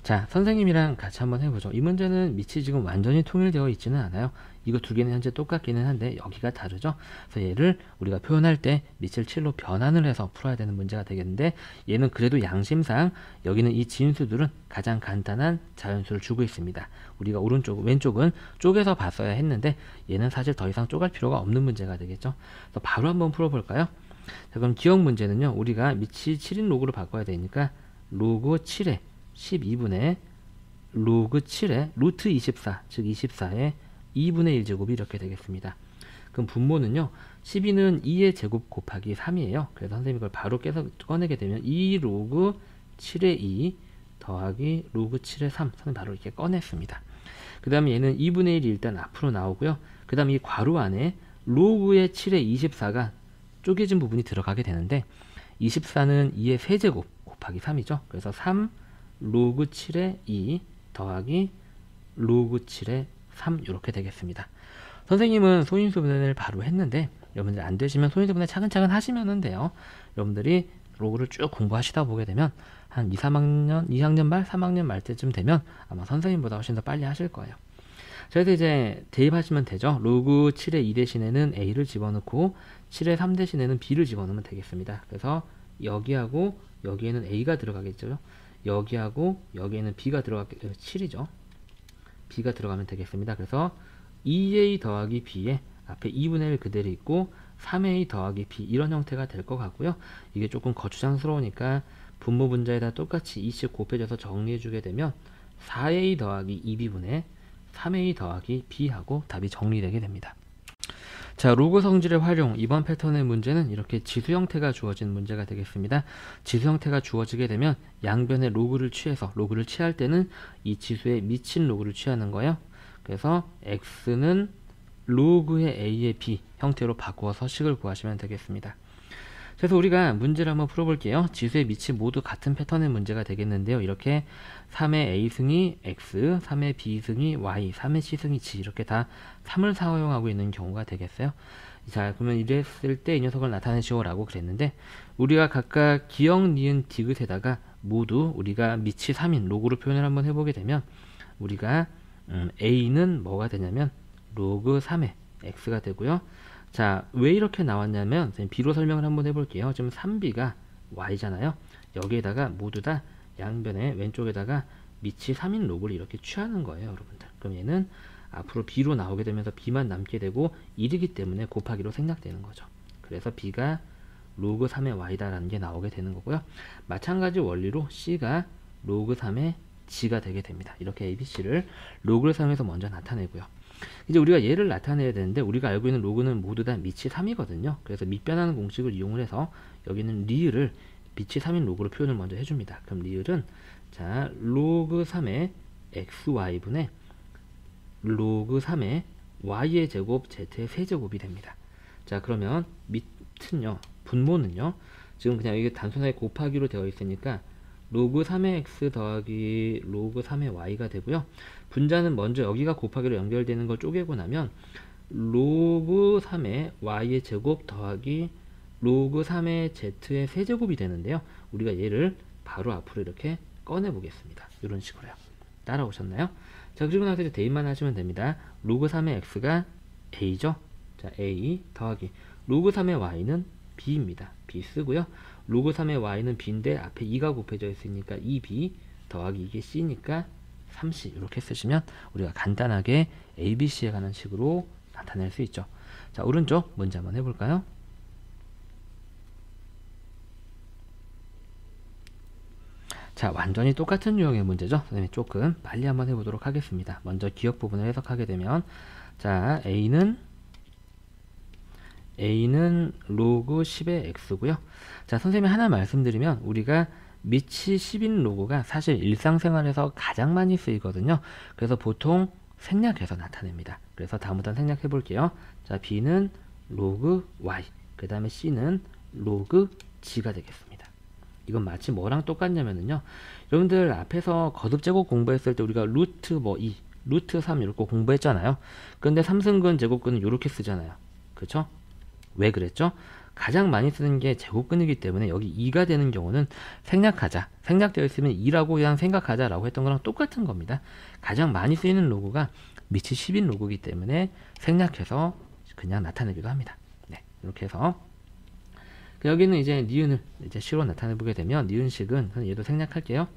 자, 선생님이랑 같이 한번 해보죠. 이 문제는 밑이 지금 완전히 통일되어 있지는 않아요. 이거 두 개는 현재 똑같기는 한데 여기가 다르죠. 그래서 얘를 우리가 표현할 때 밑을 7로 변환을 해서 풀어야 되는 문제가 되겠는데, 얘는 그래도 양심상 여기는 이 진수들은 가장 간단한 자연수를 주고 있습니다. 우리가 왼쪽은 쪼개서 봤어야 했는데 얘는 사실 더 이상 쪼갈 필요가 없는 문제가 되겠죠. 그래서 바로 한번 풀어볼까요? 자, 그럼 기억 문제는요, 우리가 밑이 7인 로그로 바꿔야 되니까 로그 7에 12분의 로그 7에 루트 24, 즉 24의 2분의 1제곱이 이렇게 되겠습니다. 그럼 분모는요, 12는 2의 제곱 곱하기 3이에요. 그래서 선생님이 이걸 바로 꺼내게 되면 2 로그 7의 2 더하기 로그 7의 3, 선생님 바로 이렇게 꺼냈습니다. 그 다음에 얘는 2분의 1이 일단 앞으로 나오고요. 그 다음에 이 괄호 안에 로그의 7의 24가 쪼개진 부분이 들어가게 되는데, 24는 2의 세제곱 곱하기 3이죠. 그래서 3 로그 7의 2 더하기 로그 7의 3 이렇게 되겠습니다. 선생님은 소인수 분해를 바로 했는데 여러분들 안 되시면 소인수 분해 차근차근 하시면 돼요. 여러분들이 로그를 쭉 공부하시다 보게 되면 한 2학년 말 3학년 말 때쯤 되면 아마 선생님보다 훨씬 더 빨리 하실 거예요. 그래서 이제 대입하시면 되죠. 로그 7의 2 대신에는 a를 집어넣고 7의 3 대신에는 b를 집어넣으면 되겠습니다. 그래서 여기하고 여기에는 a가 들어가겠죠. 여기하고 여기에는 b가 7이죠. b가 들어가면 되겠습니다. 그래서 2a 더하기 b에 앞에 2분의 1 그대로 있고 3a 더하기 b, 이런 형태가 될 것 같고요. 이게 조금 거추장스러우니까 분모 분자에다 똑같이 2씩 곱해줘서 정리해주게 되면 4a 더하기 2b분의 3a 더하기 b하고 답이 정리되게 됩니다. 자, 로그 성질의 활용, 이번 패턴의 문제는 이렇게 지수 형태가 주어진 문제가 되겠습니다. 지수 형태가 주어지게 되면 양변의 로그를 취해서, 로그를 취할 때는 이 지수에 미친 로그를 취하는 거예요. 그래서 x는 로그의 a의 b 형태로 바꾸어서 식을 구하시면 되겠습니다. 그래서 우리가 문제를 한번 풀어볼게요. 지수의 밑이 모두 같은 패턴의 문제가 되겠는데요. 이렇게 3의 a승이 x, 3의 b승이 y, 3의 c승이 g, 이렇게 다 3을 사용하고 있는 경우가 되겠어요. 자, 그러면 이랬을 때 이 녀석을 나타내시오 라고 그랬는데, 우리가 각각 기역, 니은, 디귿에다가 모두 우리가 밑이 3인 로그로 표현을 한번 해보게 되면, 우리가 a는 뭐가 되냐면 로그 3의 x가 되고요. 자, 왜 이렇게 나왔냐면 b로 설명을 한번 해볼게요. 지금 3b가 y잖아요. 여기에다가 모두 다 양변에 왼쪽에다가 밑이 3인 로그를 이렇게 취하는 거예요, 여러분들. 그럼 얘는 앞으로 b로 나오게 되면서 b만 남게 되고 1이기 때문에 곱하기로 생략되는 거죠. 그래서 b가 로그 3의 y다라는 게 나오게 되는 거고요. 마찬가지 원리로 c가 로그 3의 g가 되게 됩니다. 이렇게 abc를 로그를 사용해서 먼저 나타내고요. 이제 우리가 얘를 나타내야 되는데, 우리가 알고 있는 로그는 모두 다 밑이 3이거든요. 그래서 밑변하는 공식을 이용을 해서 여기는 리을을 밑이 3인 로그로 표현을 먼저 해줍니다. 그럼 리을은 자, 로그 3의 xy분의 로그 3의 y의 제곱 z의 세제곱이 됩니다. 자, 그러면 밑은요, 분모는요, 지금 그냥 이게 단순하게 곱하기로 되어 있으니까 로그 3의 x 더하기 로그 3의 y가 되고요. 분자는 먼저 여기가 곱하기로 연결되는 걸 쪼개고 나면 로그 3의 y의 제곱 더하기 로그 3의 z의 세제곱이 되는데요. 우리가 얘를 바로 앞으로 이렇게 꺼내 보겠습니다. 이런 식으로요. 따라오셨나요? 자, 그리고 나서 이제 대입만 하시면 됩니다. 로그 3의 x가 a죠. 자, a 더하기 로그 3의 y는 b입니다. b 쓰고요. 로그 3의 y는 b인데 앞에 2가 곱해져 있으니까 2b 더하기 이게 c니까 3c, 이렇게 쓰시면 우리가 간단하게 abc에 관한 식으로 나타낼 수 있죠. 자, 오른쪽 문제 한번 해볼까요? 자, 완전히 똑같은 유형의 문제죠. 선생님이 조금 빨리 한번 해보도록 하겠습니다. 먼저 기억 부분을 해석하게 되면, 자, a는 로그 10의 x고요. 자, 선생님이 하나 말씀드리면, 우리가 밑이 10인 로그가 사실 일상생활에서 가장 많이 쓰이거든요. 그래서 보통 생략해서 나타냅니다. 그래서 다음부터 생략해 볼게요. 자, b는 로그 y, 그 다음에 c는 로그 g가 되겠습니다. 이건 마치 뭐랑 똑같냐면요, 여러분들 앞에서 거듭제곱 공부했을 때 우리가 루트 뭐 2, 루트 3 이렇게 공부했잖아요. 근데 삼승근 제곱근은 이렇게 쓰잖아요. 그쵸? 왜 그랬죠? 가장 많이 쓰는 게 제곱근이기 때문에 여기 2가 되는 경우는 생략하자. 생략되어 있으면 2라고 그냥 생각하자 라고 했던 거랑 똑같은 겁니다. 가장 많이 쓰이는 로그가 밑이 10인 로그이기 때문에 생략해서 그냥 나타내기도 합니다. 네, 이렇게 해서 여기는 이제 니은을 이제 시로 나타내 보게 되면 니은식은 얘도 생략할게요.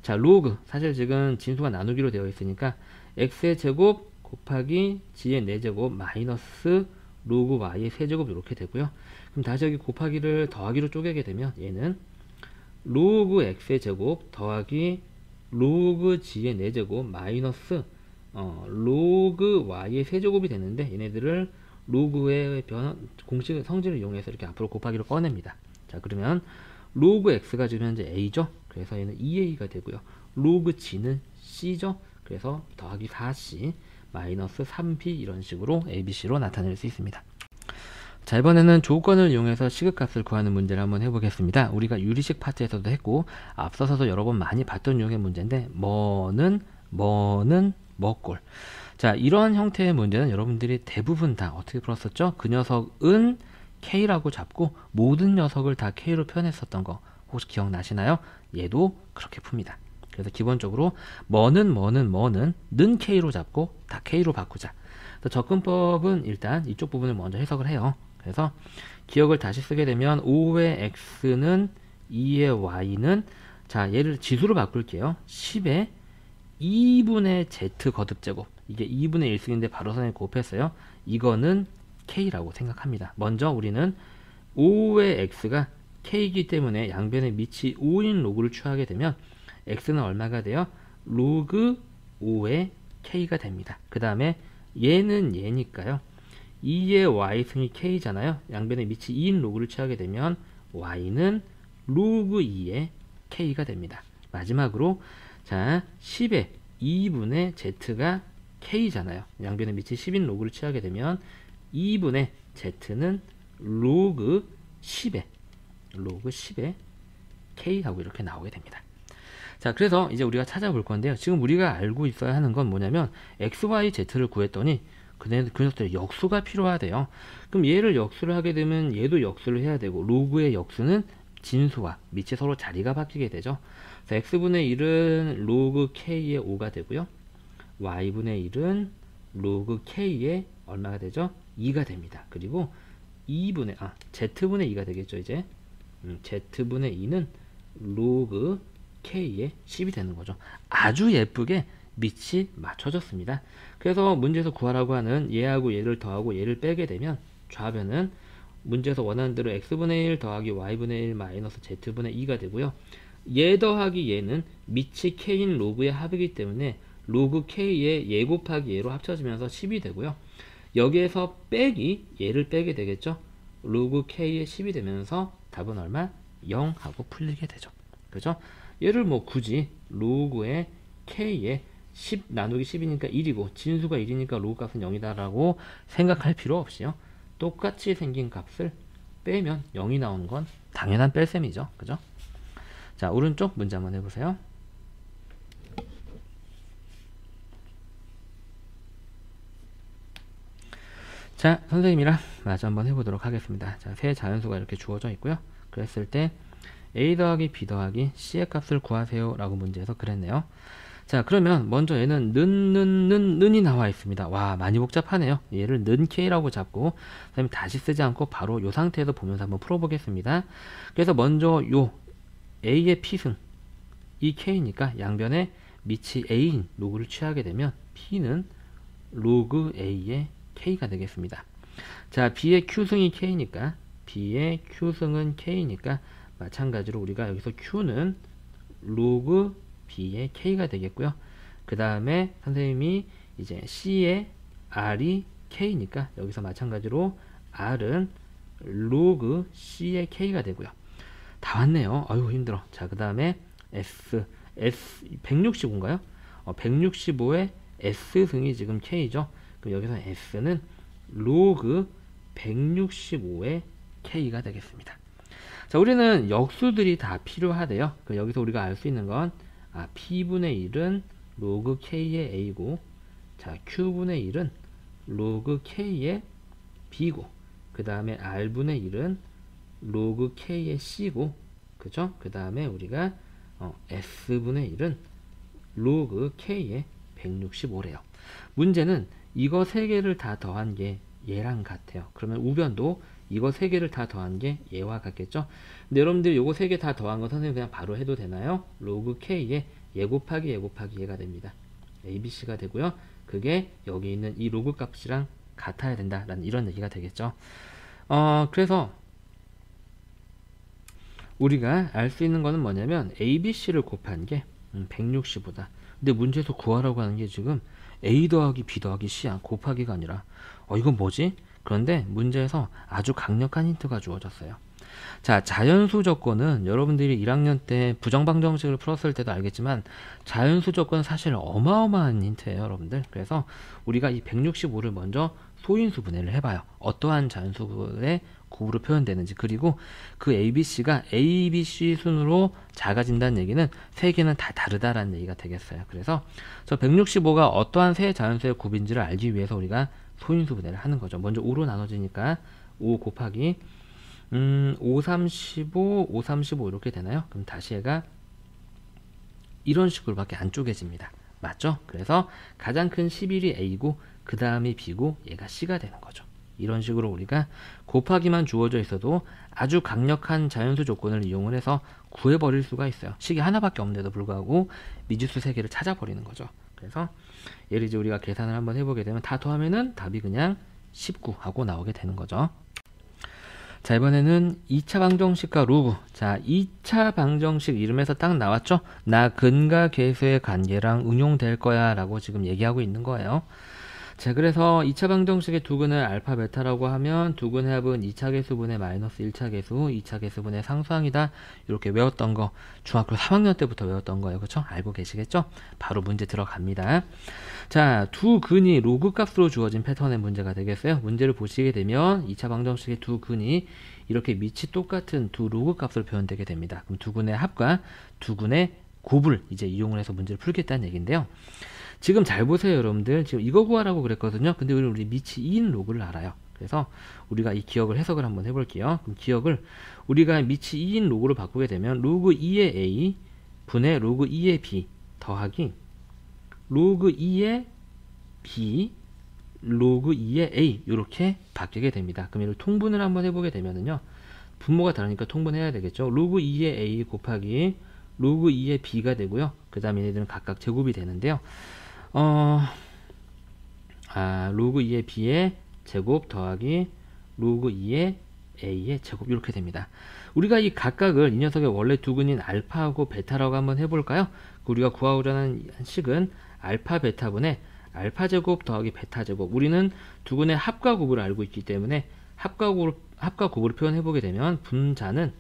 자, 로그 사실 지금 진수가 나누기로 되어 있으니까 x의 제곱 곱하기 g의 4제곱 마이너스 로그 y의 세제곱 이렇게 되고요. 그럼 다시 여기 곱하기를 더하기로 쪼개게 되면 얘는 로그 x의 제곱 더하기 로그 g의 4제곱 마이너스 로그 y의 세제곱이 되는데 얘네들을 로그의 공식 성질을 이용해서 이렇게 앞으로 곱하기로 꺼냅니다. 자, 그러면 로그 x가 지금 현재 a죠. 그래서 얘는 2a가 되고요. 로그 g는 c죠. 그래서 더하기 4c 마이너스 3b 이런 식으로 abc로 나타낼 수 있습니다. 자, 이번에는 조건을 이용해서 시극값을 구하는 문제를 한번 해보겠습니다. 우리가 유리식 파트에서도 했고 앞서서도 여러 번 많이 봤던 유형의 문제인데 뭐는 뭐꼴. 자, 이런 형태의 문제는 여러분들이 대부분 다 어떻게 풀었었죠? 그 녀석은 K라고 잡고 모든 녀석을 다 K로 표현했었던 거 혹시 기억나시나요? 얘도 그렇게 풉니다. 그래서 기본적으로 뭐는 는 K로 잡고 다 K로 바꾸자. 접근법은 일단 이쪽 부분을 먼저 해석을 해요. 그래서 기억을 다시 쓰게 되면 5의 X는 2의 Y는 자, 얘를 지수로 바꿀게요. 10에 2분의 Z 거듭제곱. 이게 2분의 1승인데 바로 선에 곱했어요. 이거는 K라고 생각합니다. 먼저 우리는 5의 X가 K이기 때문에 양변의 밑이 5인 로그를 취하게 되면 X는 얼마가 돼요? 로그 5의 K가 됩니다. 그 다음에 얘는 얘니까요. 2의 Y승이 K잖아요. 양변의 밑이 2인 로그를 취하게 되면 Y는 로그 2의 K가 됩니다. 마지막으로 자, 10의 2분의 Z가 K잖아요. 양변의 밑이 10인 로그를 취하게 되면 2분의 Z는 로그 10의 K하고 이렇게 나오게 됩니다. 자, 그래서 이제 우리가 찾아볼 건데요. 지금 우리가 알고 있어야 하는 건 뭐냐면 X, Y, Z를 구했더니 그 녀석들의 역수가 필요하대요. 그럼 얘를 역수를 하게 되면 얘도 역수를 해야 되고 로그의 역수는 진수와 밑이 서로 자리가 바뀌게 되죠. x분의 1은 로그 k의 5가 되고요. y분의 1은 로그 k의 얼마가 되죠? 2가 됩니다. 그리고 z분의 2가 되겠죠. 이제 z분의 2는 로그 k의 10이 되는 거죠. 아주 예쁘게 밑이 맞춰졌습니다. 그래서 문제에서 구하라고 하는 얘하고 얘를 더하고 얘를 빼게 되면 좌변은 문제에서 원하는 대로 x분의 1 더하기 y분의 1 마이너스 z분의 2가 되고요. 얘 더하기 얘는 밑이 k인 로그의 합이기 때문에 로그 k의 얘 곱하기 얘로 합쳐지면서 10이 되고요. 여기에서 빼기 얘를 빼게 되겠죠. 로그 k의 10이 되면서 답은 얼마? 0 하고 풀리게 되죠. 그죠? 얘를 뭐 굳이 로그의 k의 10 나누기 10이니까 1이고 진수가 1이니까 로그 값은 0이다 라고 생각할 필요 없이요. 똑같이 생긴 값을 빼면 0이 나오는 건 당연한 뺄셈이죠. 그죠? 자, 오른쪽 문제 한번 해보세요. 자, 선생님이랑 마저 한번 해보도록 하겠습니다. 자, 세 자연수가 이렇게 주어져 있고요. 그랬을 때 a 더하기 b 더하기 c의 값을 구하세요 라고 문제에서 그랬네요. 자, 그러면 먼저 얘는 는이 나와 있습니다. 와, 많이 복잡하네요. 얘를 는 k라고 잡고 그다음에 다시 쓰지 않고 바로 요 상태에서 보면서 한번 풀어보겠습니다. 그래서 먼저 요 a의 p승 이 k니까 양변에 밑이 a인 로그를 취하게 되면 p는 로그 a의 k가 되겠습니다. 자, b의 q승이 k니까 b의 q승은 k니까 마찬가지로 우리가 여기서 q는 로그 b의 k가 되겠고요. 그 다음에 선생님이 이제 c의 r이 k니까 여기서 마찬가지로 r은 로그 c의 k가 되고요. 다 왔네요. 아유, 힘들어. 자, 그 다음에 s 165인가요? 165의 s승이 지금 k죠. 그럼 여기서 s는 로그 165의 k가 되겠습니다. 자, 우리는 역수들이 다 필요하대요. 여기서 우리가 알 수 있는 건 p분의 1은 로그 k의 a고, 자, q분의 1은 로그 k의 b고, 그 다음에 r분의 1은 로그 k의 c고, 그죠? 그 다음에 우리가 s분의 1은 로그 k의 165래요. 문제는 이거 세 개를 다 더한 게 얘랑 같아요. 그러면 우변도 이거 세 개를 다 더한 게 얘와 같겠죠? 근데 여러분들이 요거 세 개 다 더한 거 선생님 그냥 바로 해도 되나요? 로그 k의 얘 곱하기 얘 곱하기 얘가 됩니다. abc가 되고요. 그게 여기 있는 이 로그 값이랑 같아야 된다라는 이런 얘기가 되겠죠. 그래서 우리가 알 수 있는 거는 뭐냐면 abc를 곱한 게 165다. 근데 문제에서 구하라고 하는 게 지금 a 더하기 b 더하기 c야. 곱하기가 아니라 이건 뭐지? 그런데 문제에서 아주 강력한 힌트가 주어졌어요. 자, 자연수 조건은 여러분들이 1학년 때 부정방정식을 풀었을 때도 알겠지만 자연수 조건은 사실 어마어마한 힌트예요, 여러분들. 그래서 우리가 이 165를 먼저 소인수 분해를 해봐요. 어떠한 자연수의 곱으로 표현되는지, 그리고 그 ABC가 ABC 순으로 작아진다는 얘기는 세 개는 다 다르다라는 얘기가 되겠어요. 그래서 저 165가 어떠한 세 자연수의 곱인지를 알기 위해서 우리가 소인수 분해를 하는 거죠. 먼저 5로 나눠지니까 5 곱하기 5, 35, 5, 35 이렇게 되나요? 그럼 다시 얘가 이런 식으로 밖에 안 쪼개집니다. 맞죠? 그래서 가장 큰 11이 A고 그 다음이 B고 얘가 C가 되는 거죠. 이런 식으로 우리가 곱하기만 주어져 있어도 아주 강력한 자연수 조건을 이용을 해서 구해버릴 수가 있어요. 식이 하나밖에 없는데도 불구하고 미지수 3개를 찾아버리는 거죠. 그래서 얘를 이제 우리가 계산을 한번 해보게 되면 다 더하면은 답이 그냥 19 하고 나오게 되는 거죠. 자, 이번에는 2차 방정식과 로그. 자, 2차 방정식 이름에서 딱 나왔죠? 나 근과 계수의 관계랑 응용될 거야 라고 지금 얘기하고 있는 거예요. 자, 그래서 2차 방정식의 두근을 알파 베타라고 하면 두근의 합은 2차 계수분의 마이너스 1차 계수, 2차 계수분의 상수항이다. 이렇게 외웠던 거 중학교 3학년 때부터 외웠던 거예요. 그쵸? 알고 계시겠죠? 바로 문제 들어갑니다. 자, 두 근이 로그 값으로 주어진 패턴의 문제가 되겠어요. 문제를 보시게 되면 2차 방정식의 두 근이 이렇게 밑이 똑같은 두 로그 값으로 표현되게 됩니다. 그럼 두 근의 합과 두 근의 곱을 이제 이용을 해서 문제를 풀겠다는 얘기인데요. 지금 잘 보세요, 여러분들. 지금 이거 구하라고 그랬거든요. 근데 우리 밑이 2인 로그를 알아요. 그래서 우리가 이 기억을 해석을 한번 해볼게요. 그럼 기억을 우리가 밑이 2인 로그로 바꾸게 되면 로그 2의 A 분의 로그 2의 B 더하기 로그 2의 B 로그 2의 A 이렇게 바뀌게 됩니다. 그럼 이를 통분을 한번 해보게 되면은요. 분모가 다르니까 통분해야 되겠죠. 로그 2의 A 곱하기 로그 2의 B가 되고요. 그 다음에 얘네들은 각각 제곱이 되는데요. 로그 2의 B의 제곱 더하기 로그 2의 A의 제곱 이렇게 됩니다. 우리가 이 각각을 이 녀석의 원래 두근인 알파하고 베타라고 한번 해볼까요? 우리가 구하고자 하는 식은 알파 베타분의 알파 제곱 더하기 베타 제곱. 우리는 두근의 합과 곱을 알고 있기 때문에 합과 곱으로 표현해보게 되면 분자는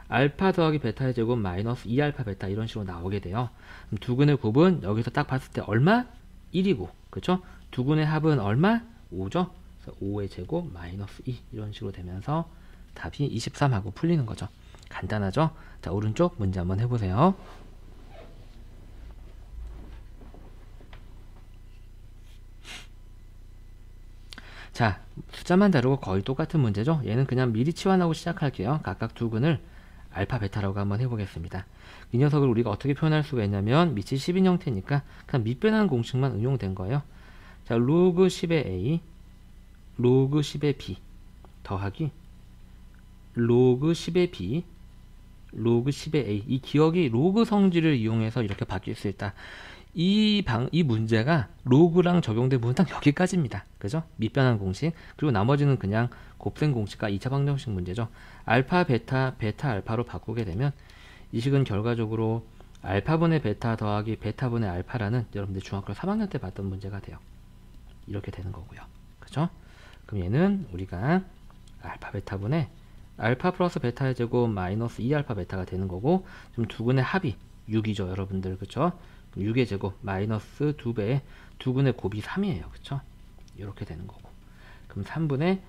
알파 더하기 베타의 제곱 마이너스 2알파 베타 이런 식으로 나오게 돼요. 그럼 두근의 곱은 여기서 딱 봤을 때 얼마? 1이고, 그쵸? 두근의 합은 얼마? 5죠? 그래서 5의 제곱 마이너스 2 이런 식으로 되면서 답이 23하고 풀리는 거죠. 간단하죠? 자, 오른쪽 문제 한번 해보세요. 자, 숫자만 다르고 거의 똑같은 문제죠? 얘는 그냥 미리 치환하고 시작할게요. 각각 두근을 알파 베타라고 한번 해보겠습니다. 이 녀석을 우리가 어떻게 표현할 수가 있냐면 밑이 10인 형태니까 그냥 밑변환 공식만 응용된 거예요. 자, 로그 10의 A 로그 10의 B 더하기 로그 10의 B 로그 10의 A. 이 기억이 로그 성질을 이용해서 이렇게 바뀔 수 있다. 이 문제가 로그랑 적용된 부분 딱 여기까지입니다. 그죠? 밑변환 공식. 그리고 나머지는 그냥 곱셈 공식과 2차 방정식 문제죠. 알파, 베타, 베타, 알파로 바꾸게 되면 이 식은 결과적으로 알파분의 베타 더하기 베타분의 알파라는 여러분들 중학교 3학년 때 봤던 문제가 돼요. 이렇게 되는 거고요. 그죠? 그럼 얘는 우리가 알파 베타분의 알파 플러스 베타의 제곱 마이너스 2알파 베타가 되는 거고, 지금 두근의 합이 6이죠, 여러분들. 그쵸? 6의 제곱 마이너스 2배에 두근의 곱이 3이에요. 그쵸? 이렇게 되는 거고. 그럼 3분의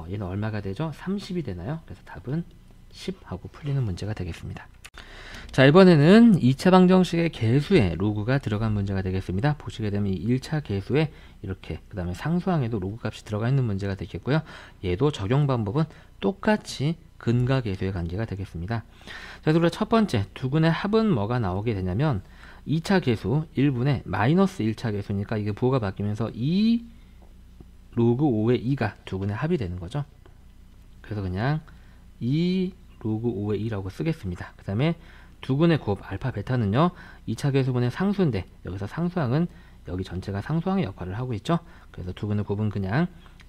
얘는 얼마가 되죠? 30이 되나요? 그래서 답은 10 하고 풀리는 문제가 되겠습니다. 자, 이번에는 2차 방정식의 계수에 로그가 들어간 문제가 되겠습니다. 보시게 되면 이 1차 계수에 이렇게, 그 다음에 상수항에도 로그 값이 들어가 있는 문제가 되겠고요. 얘도 적용 방법은 똑같이 근과 계수의 관계가 되겠습니다. 자, 그리고 첫 번째 두근의 합은 뭐가 나오게 되냐면 2차 계수 1분의 마이너스 1차 계수니까 이게 부호가 바뀌면서 2 로그 5의 2가 두근의 합이 되는 거죠. 그래서 그냥 2 로그 5의 2라고 쓰겠습니다. 그 다음에 두근의 곱 알파 베타는요 2차 계수분의 상수인데 여기서 상수항은 여기 전체가 상수항의 역할을 하고 있죠. 그래서 두근의 곱은 그냥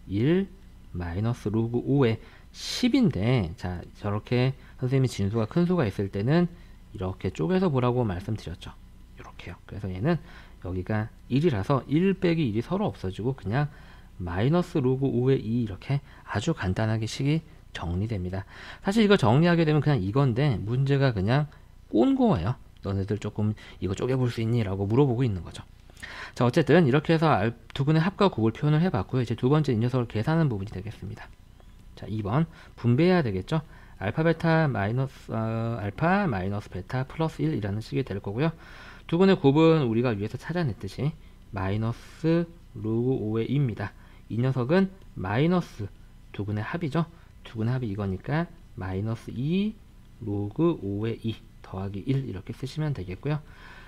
1 마이너스 로그 5의 10인데, 자, 저렇게 선생님이 진수가 큰 수가 있을 때는 이렇게 쪼개서 보라고 말씀드렸죠. 이렇게요. 그래서 얘는 여기가 1이라서 1 빼기 1이 서로 없어지고 그냥 마이너스 로그 5의 2 이렇게 아주 간단하게 식이 정리됩니다. 사실 이거 정리하게 되면 그냥 이건데 문제가 그냥 꼰 거예요. 너네들 조금 이거 쪼개볼 수 있니? 라고 물어보고 있는 거죠. 자, 어쨌든 이렇게 해서 두근의 합과 곱을 표현을 해봤고요. 이제 두 번째 이 녀석을 계산하는 부분이 되겠습니다. 자, 2번 분배해야 되겠죠. 알파 베타 마이너스 알파 마이너스 베타 플러스 1이라는 식이 될 거고요. 두근의 곱은 우리가 위에서 찾아냈듯이 마이너스 로그 5의 2입니다. 이 녀석은 마이너스 두근의 합이죠. 두근의 합이 이거니까 마이너스 2 로그 5의 2 더하기 1 이렇게 쓰시면 되겠고요.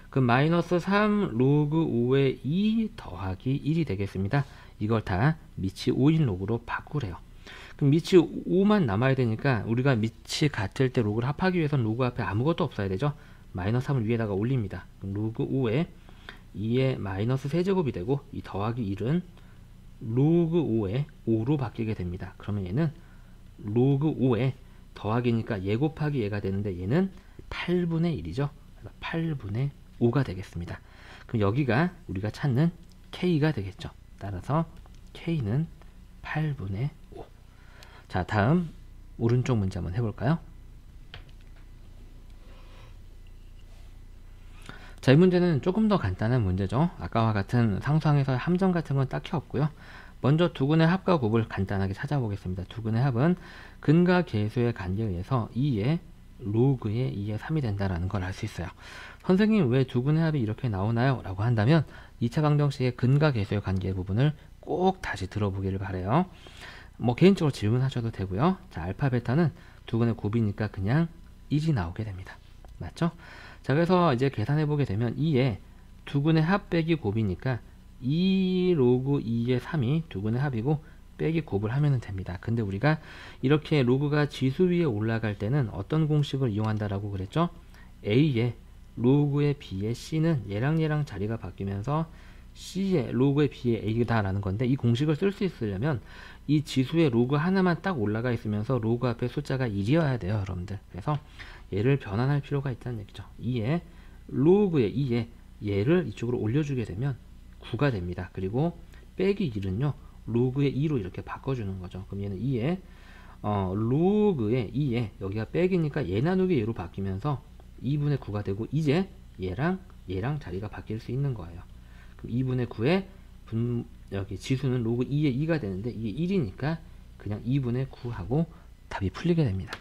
그 마이너스 3 로그 5의 2 더하기 1이 되겠습니다. 이걸 다 밑이 5인 로그로 바꾸래요. 그럼 밑이 5만 남아야 되니까 우리가 밑이 같을 때 로그를 합하기 위해서는 로그 앞에 아무것도 없어야 되죠. 마이너스 3을 위에다가 올립니다. 그럼 로그 5에 2의 마이너스 세제곱이 되고 이 더하기 1은 로그 5에 5로 바뀌게 됩니다. 그러면 얘는 로그 5에 더하기니까 얘 곱하기 얘가 되는데 얘는 8분의 1이죠. 8분의 5가 되겠습니다. 그럼 여기가 우리가 찾는 K가 되겠죠. 따라서 K는 8분의 5. 자, 다음 오른쪽 문제 한번 해볼까요? 자, 이 문제는 조금 더 간단한 문제죠. 아까와 같은 상수항에서의 함정 같은 건 딱히 없고요. 먼저 두근의 합과 곱을 간단하게 찾아보겠습니다. 두근의 합은 근과 계수의 관계에 의해서 2의 로그의 2의 3이 된다는 걸 알 수 있어요. 선생님 왜 두근의 합이 이렇게 나오나요? 라고 한다면 2차 방정식의 근과 계수의 관계 부분을 꼭 다시 들어보기를 바래요. 뭐 개인적으로 질문하셔도 되고요. 자, 알파 베타는 두근의 곱이니까 그냥 1이 나오게 됩니다. 맞죠? 자, 그래서 이제 계산해 보게 되면 2의 두근의 합 빼기 곱이니까 2 로그 2의 3이 두근의 합이고 빼기 곱을 하면 됩니다. 근데 우리가 이렇게 로그가 지수 위에 올라갈 때는 어떤 공식을 이용한다라고 그랬죠? A의 로그의 B의 C는 얘랑 자리가 바뀌면서 C의 로그의 B의 A다 라는 건데, 이 공식을 쓸 수 있으려면 이 지수의 로그 하나만 딱 올라가 있으면서 로그 앞에 숫자가 1이어야 돼요, 여러분들. 그래서 얘를 변환할 필요가 있다는 얘기죠. 2의 로그의 2의 얘를 이쪽으로 올려주게 되면 9가 됩니다. 그리고 빼기 1은요 로그의 2로 이렇게 바꿔주는 거죠. 그럼 얘는 2의 로그의 2에 여기가 빼기니까 얘 나누기 얘로 바뀌면서 2분의 9가 되고, 이제 얘랑 자리가 바뀔 수 있는 거예요. 그럼 2분의 9에 여기 지수는 로그 2의 2가 되는데 이게 1이니까 그냥 2분의 9하고 답이 풀리게 됩니다.